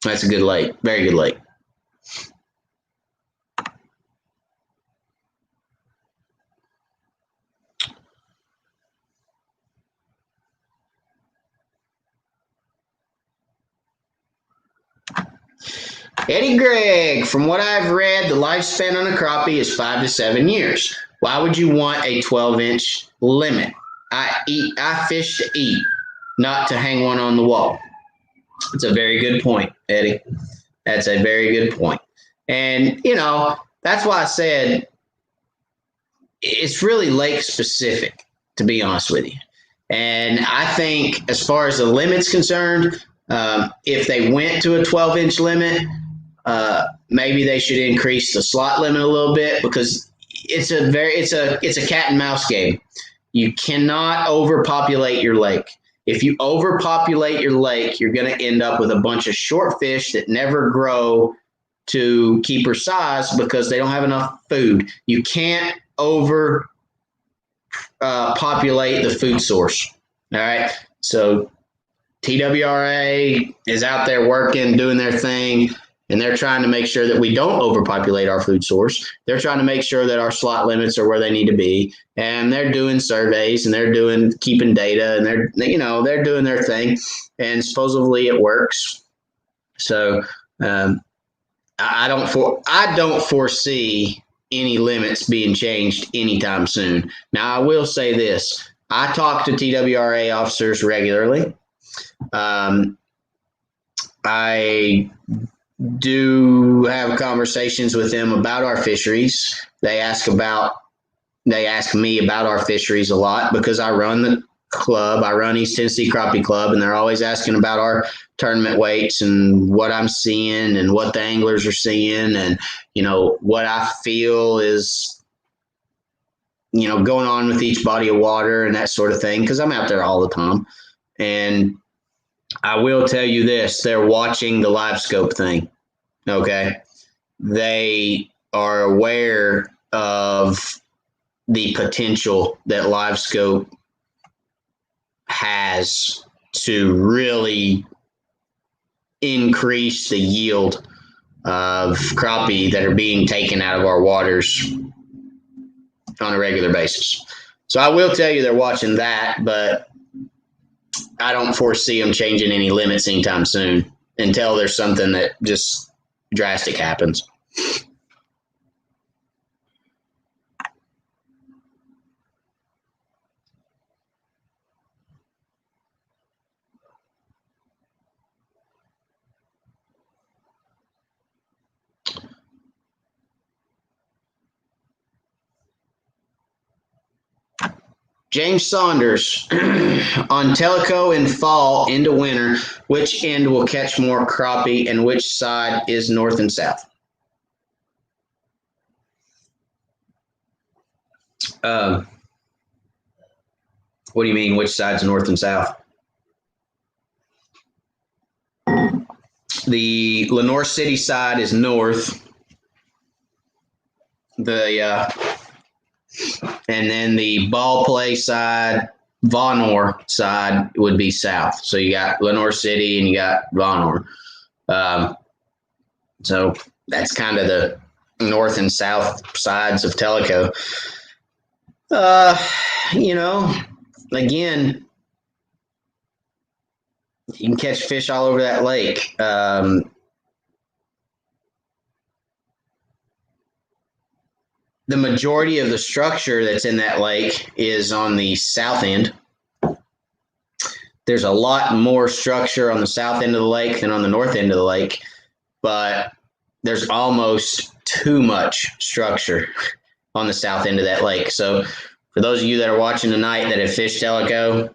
that's a good lake. Very good lake. Eddie Gregg, from what I've read, the lifespan on a crappie is 5 to 7 years. Why would you want a 12-inch limit? I fish to eat, not to hang one on the wall. It's a very good point, Eddie. That's a very good point. And, that's why I said it's really lake specific, to be honest with you. And I think as far as the limit's concerned, if they went to a 12-inch limit, maybe they should increase the slot limit a little bit, because it's a cat and mouse game. You cannot overpopulate your lake. if you overpopulate your lake, you're going to end up with a bunch of short fish that never grow to keeper size because they don't have enough food. You can't over populate the food source. All right. So TWRA is out there working, doing their thing, and they're trying to make sure that we don't overpopulate our food source. They're trying to make sure that our slot limits are where they need to be, and they're doing surveys and they're keeping data, and they're doing their thing, and supposedly it works. So I don't foresee any limits being changed anytime soon. Now, I will say this. I talk to TWRA officers regularly. I do have conversations with them about our fisheries. They ask me about our fisheries a lot because I run the club. I run East Tennessee Crappie Club, and they're always asking about our tournament weights and what I'm seeing and what the anglers are seeing, and what I feel is going on with each body of water and that sort of thing, because I'm out there all the time. And I will tell you this, they're watching the live scope thing. Okay. They are aware of the potential that live scope has to really increase the yield of crappie that are being taken out of our waters on a regular basis. So I will tell you they're watching that, but I don't foresee them changing any limits anytime soon until there's something that just drastic happens. James Saunders, on Tellico in fall into winter, which end will catch more crappie and which side is north and south? What do you mean, which side's north and south? The Lenoir City side is north. And then the ball play side, Vonore side, would be south. So you got Lenoir City and you got Vonore. So that's kind of the north and south sides of Tellico. Again, you can catch fish all over that lake. The majority of the structure that's in that lake is on the south end. There's a lot more structure on the south end of the lake than on the north end of the lake, but there's almost too much structure on the south end of that lake. So for those of you that are watching tonight that have fished Tellico,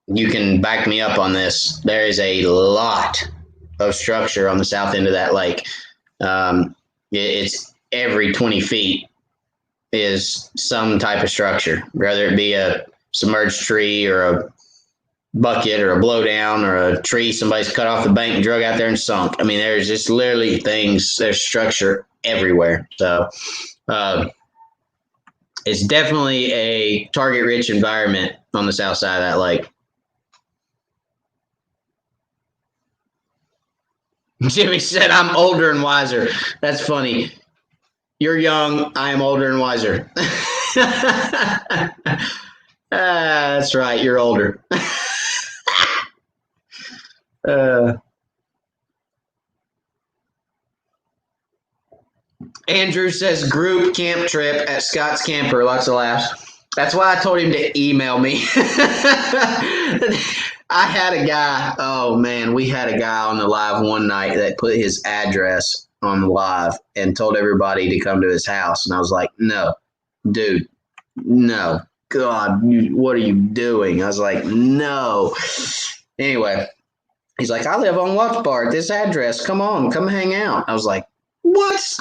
you can back me up on this. There is a lot of structure on the south end of that lake. It's every 20 feet is some type of structure, whether it be a submerged tree or a bucket or a blowdown or a tree somebody's cut off the bank and drug out there and sunk. I mean, there's just literally there's structure everywhere. So it's definitely a target-rich environment on the south side of that lake. Jimmy said, I'm older and wiser. That's funny. You're young. I am older and wiser. That's right. You're older. Andrew says, group camp trip at Scott's Camper. Lots of laughs. That's why I told him to email me. I had a guy. Oh, man. We had a guy on the live one night that put his address on the live and told everybody to come to his house. And I was like, no, dude, no. God, what are you doing? I was like, no. Anyway, he's like, I live on Watts Bar at this address. Come on, come hang out. I was like, what?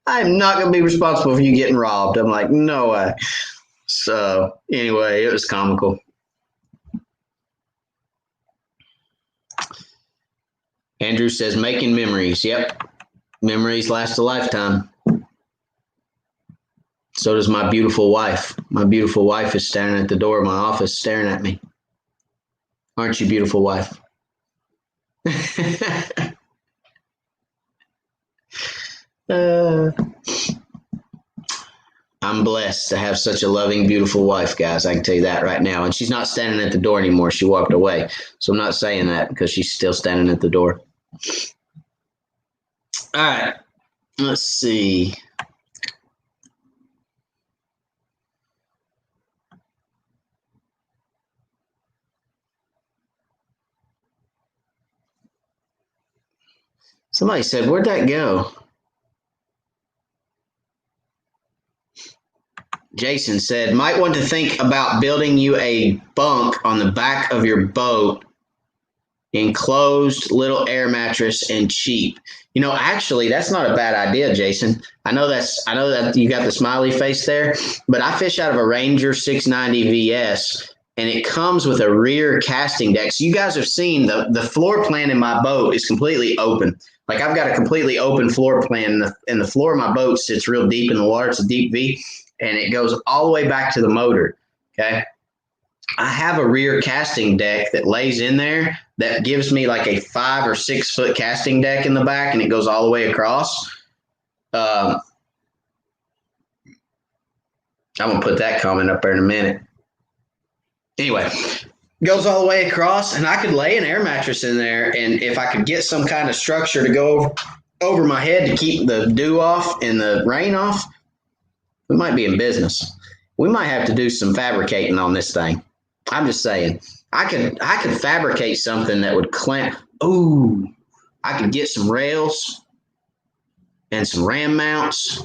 I'm not going to be responsible for you getting robbed. I'm like, no way. So anyway, it was comical. Andrew says, making memories. Yep. Memories last a lifetime. So does my beautiful wife. My beautiful wife is staring at the door of my office, staring at me. Aren't you, beautiful wife? I'm blessed to have such a loving, beautiful wife, guys. I can tell you that right now. And she's not standing at the door anymore. She walked away. So I'm not saying that because she's still standing at the door. All right. Let's see. Somebody said, where'd that go? Jason said, might want to think about building you a bunk on the back of your boat, enclosed little air mattress and cheap. You know, actually, that's not a bad idea, Jason. I know that you got the smiley face there, but I fish out of a Ranger 690 VS, and it comes with a rear casting deck. So you guys have seen the floor plan in my boat is completely open. Like I've got a completely open floor plan, and the floor of my boat sits real deep in the water. It's a deep V, and it goes all the way back to the motor. Okay. I have a rear casting deck that lays in there that gives me like a 5 or 6 foot casting deck in the back, and it goes all the way across. I'm going to put that comment up there in a minute. Anyway, goes all the way across, and I could lay an air mattress in there, and if I could get some kind of structure to go over my head to keep the dew off and the rain off, we might be in business. We might have to do some fabricating on this thing. I'm just saying, I could fabricate something that would clamp. Ooh, I could get some rails and some ram mounts.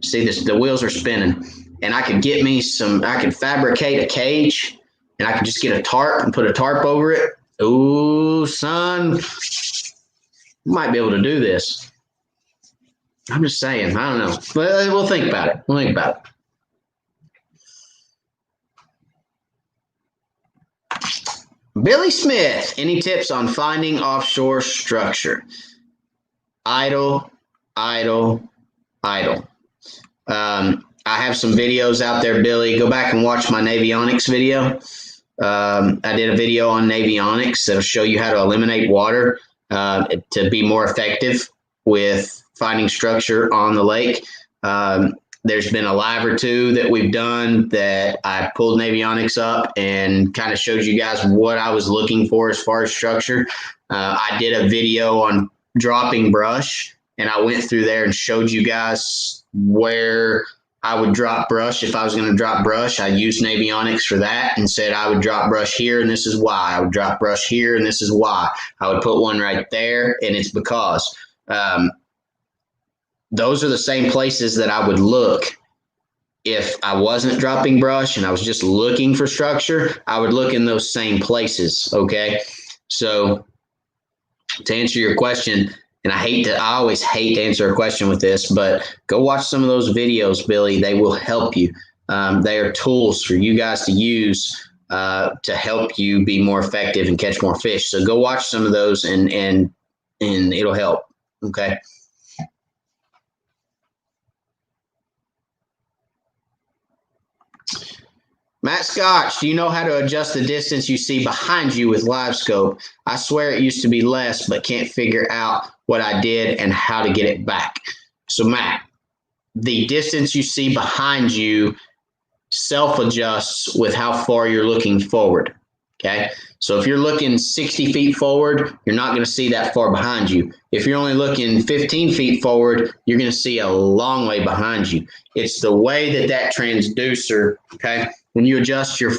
See this, the wheels are spinning, and I could fabricate a cage, and I could just get a tarp and put a tarp over it. Ooh, son, we might be able to do this. I'm just saying, I don't know, but we'll think about it. Billy Smith, any tips on finding offshore structure? Idle. I have some videos out there, Billy. Go back and watch my Navionics video. I did a video on Navionics that'll show you how to eliminate water to be more effective with finding structure on the lake. There's been a live or two that we've done that I pulled Navionics up and kind of showed you guys what I was looking for as far as structure. I did a video on dropping brush, and I went through there and showed you guys where I would drop brush. If I was going to drop brush, I used Navionics for that and said I would drop brush here, and this is why. I would drop brush here, and this is why. I would put one right there, and it's because. Those are the same places that I would look if I wasn't dropping brush and I was just looking for structure. I would look in those same places. Okay. So to answer your question, and I always hate to answer a question with this, but go watch some of those videos, Billy. They will help you. They are tools for you guys to use to help you be more effective and catch more fish. So go watch some of those and it'll help. Okay. Matt Scotch, do you know how to adjust the distance you see behind you with live scope? I swear it used to be less, but can't figure out what I did and how to get it back. So Matt, the distance you see behind you self-adjusts with how far you're looking forward. Okay. So if you're looking 60 feet forward, you're not going to see that far behind you. If you're only looking 15 feet forward, you're going to see a long way behind you. It's the way that transducer, okay, when you adjust your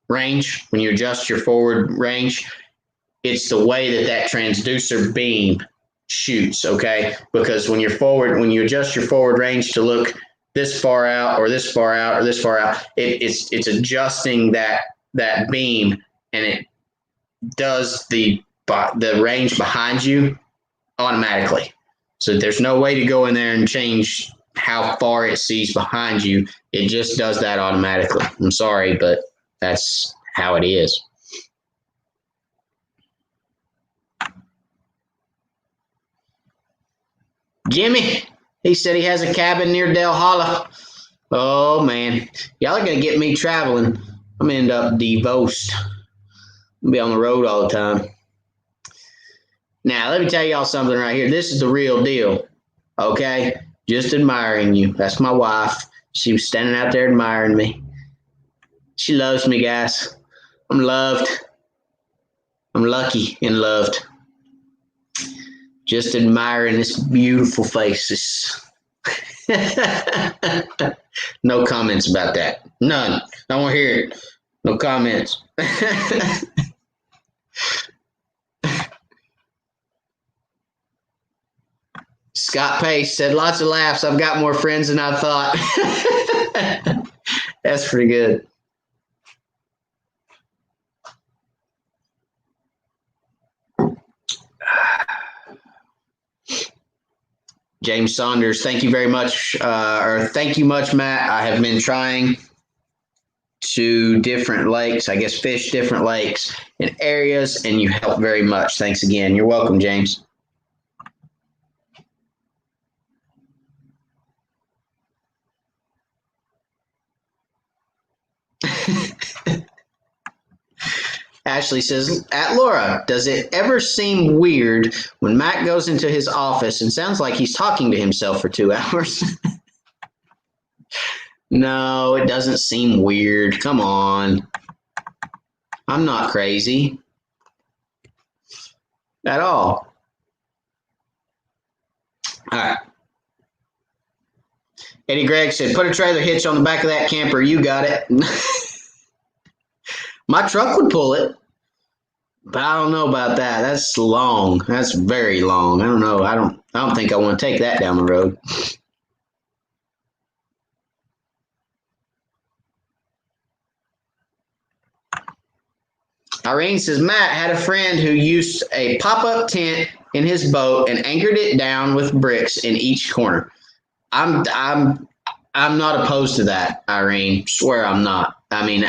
range, when you adjust your forward range, it's the way that transducer beam shoots, okay? Because when you adjust your forward range to look this far out or this far out or this far out, it's adjusting that beam, and it does the range behind you automatically. So there's no way to go in there and change how far it sees behind you. It just does that automatically. I'm sorry, but that's how it is. Jimmy, he said he has a cabin near Del Holla. Oh, man. Y'all are going to get me traveling. I'm going to end up divorced. I'll be on the road all the time. Now, let me tell y'all something right here. This is the real deal, okay? Just admiring you. That's my wife. She was standing out there admiring me. She loves me, guys. I'm loved. I'm lucky and loved. Just admiring this beautiful faces. No comments about that. None. I won't hear it. No comments. Scott Pace said, lots of laughs. I've got more friends than I thought. That's pretty good. James Saunders, thank you very much. Thank you much, Matt. I have been trying to different lakes, I guess fish different lakes and areas, and you help very much. Thanks again. You're welcome, James. Ashley says, at Laura, does it ever seem weird when Matt goes into his office and sounds like he's talking to himself for 2 hours? No, it doesn't seem weird. Come on. I'm not crazy at all. All right. Eddie Gregg said, put a trailer hitch on the back of that camper. You got it. My truck would pull it, but I don't know about that. That's long. That's very long. I don't know. I don't think I want to take that down the road. Irene says, Matt had a friend who used a pop-up tent in his boat and anchored it down with bricks in each corner. I'm not opposed to that, Irene. Swear I'm not. I mean,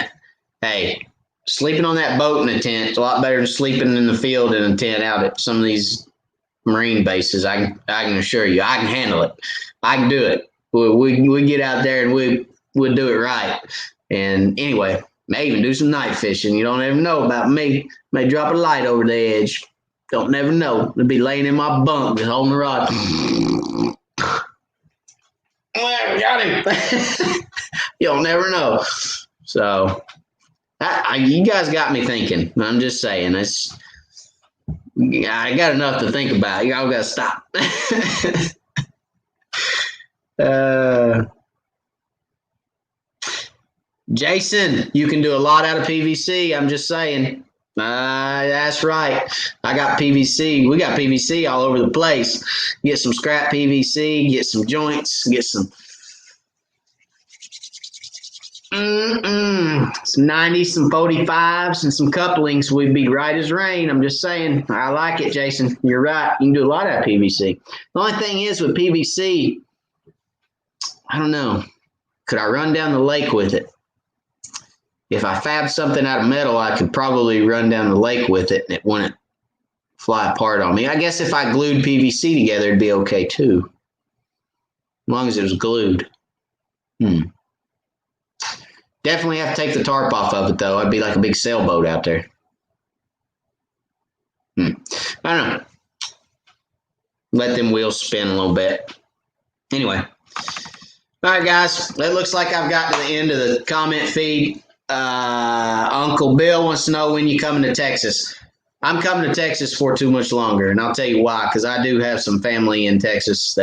hey, sleeping on that boat in a tent is a lot better than sleeping in the field in a tent out at some of these marine bases. I can assure you, I can handle it. I can do it. We get out there and we'll do it right. And anyway, may even do some night fishing. You don't ever know about me. May drop a light over the edge. Don't never know. I'll be laying in my bunk just holding the rod. Got him. You don't never know. So you guys got me thinking. I'm just saying. I got enough to think about. Y'all got to stop. Jason, you can do a lot out of PVC. I'm just saying. That's right. I got PVC. We got PVC all over the place. Get some scrap PVC, get some joints, get some 90s, some 45s, and some couplings. We'd be right as rain. I'm just saying. I like it, Jason. You're right. You can do a lot out of PVC. The only thing is with PVC, I don't know. Could I run down the lake with it? If I fab something out of metal, I could probably run down the lake with it and it wouldn't fly apart on me. I guess if I glued PVC together, it'd be okay too. As long as it was glued. Definitely have to take the tarp off of it though. I'd be like a big sailboat out there. I don't know. Let them wheels spin a little bit. Anyway. All right, guys. It looks like I've got to the end of the comment feed. Uncle Bill wants to know when you're coming to Texas. I'm coming to Texas for too much longer, and I'll tell you why. Because I do have some family in Texas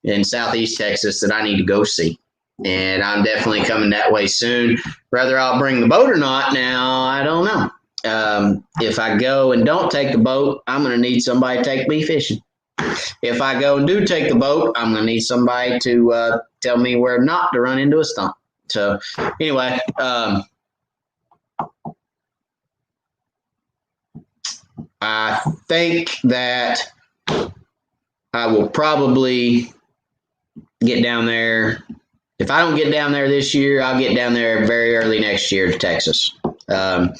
in Southeast Texas that I need to go see, and I'm definitely coming that way soon. Whether I'll bring the boat or not, now I don't know. If I go and don't take the boat, I'm going to need somebody to take me fishing. If I go and do take the boat, I'm going to need somebody to tell me where not to run into a stump. So anyway, I think that I will probably get down there. If I don't get down there this year, I'll get down there very early next year to Texas. And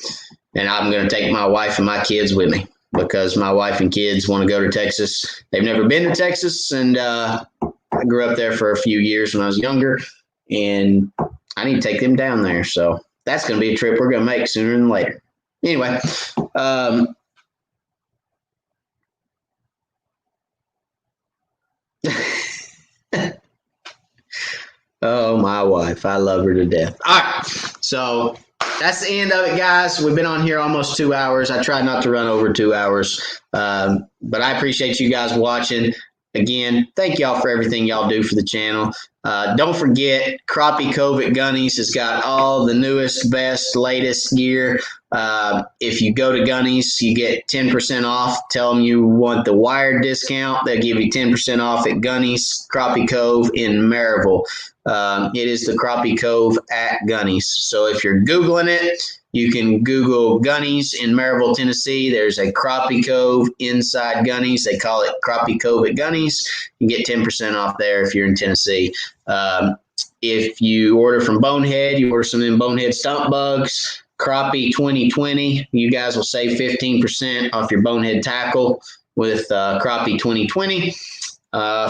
I'm going to take my wife and my kids with me. because my wife and kids want to go to Texas. They've never been to Texas, and I grew up there for a few years when I was younger, and I need to take them down there. So that's going to be a trip we're going to make sooner than later. Anyway, oh, my wife. I love her to death. All right. So that's the end of it, guys. We've been on here almost 2 hours. I tried not to run over 2 hours, but I appreciate you guys watching. Again, thank y'all for everything y'all do for the channel. Don't forget, Crappie Cove at Gunny's has got all the newest, best, latest gear. If you go to Gunny's, you get 10% off. Tell them you want the wired discount. They'll give you 10% off at Gunny's Crappie Cove in Maryville. It is the Crappie Cove at Gunny's. So if you're Googling it, you can Google Gunny's in Maryville, Tennessee. There's a Crappie Cove inside Gunny's. They call it Crappie Cove at Gunny's. You can get 10% off there if you're in Tennessee. If you order from Bonehead, you order some of them Bonehead stump bugs, Crappie 2020, you guys will save 15% off your Bonehead tackle with Crappie 2020.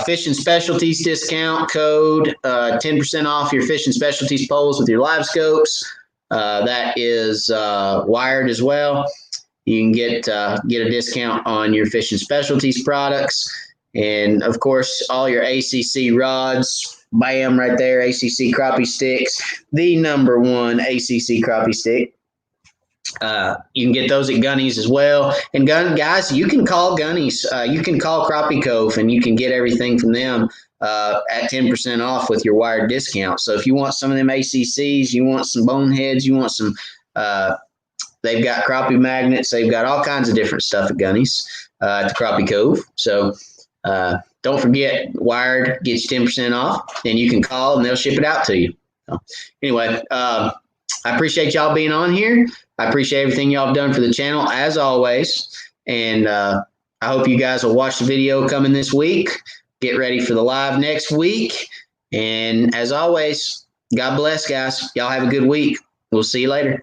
Fishing Specialties discount code, 10% off your Fishing Specialties poles with your live scopes. That is wired as well. You can get a discount on your Fishing Specialties products. And, of course, all your ACC rods. Bam, right there, ACC crappie sticks. The #1 ACC crappie stick. You can get those at Gunny's as well. And guys, you can call Gunny's. You can call Crappie Cove, and you can get everything from them at 10% off with your wired discount. So if you want some of them ACCs, you want some Boneheads, you want some they've got crappie magnets. They've got all kinds of different stuff at Gunny's at the Crappie Cove. So don't forget, wired gets you 10% off, and you can call, and they'll ship it out to you. So anyway, I appreciate y'all being on here. I appreciate everything y'all have done for the channel, as always. And I hope you guys will watch the video coming this week. Get ready for the live next week. And as always, God bless, guys. Y'all have a good week. We'll see you later.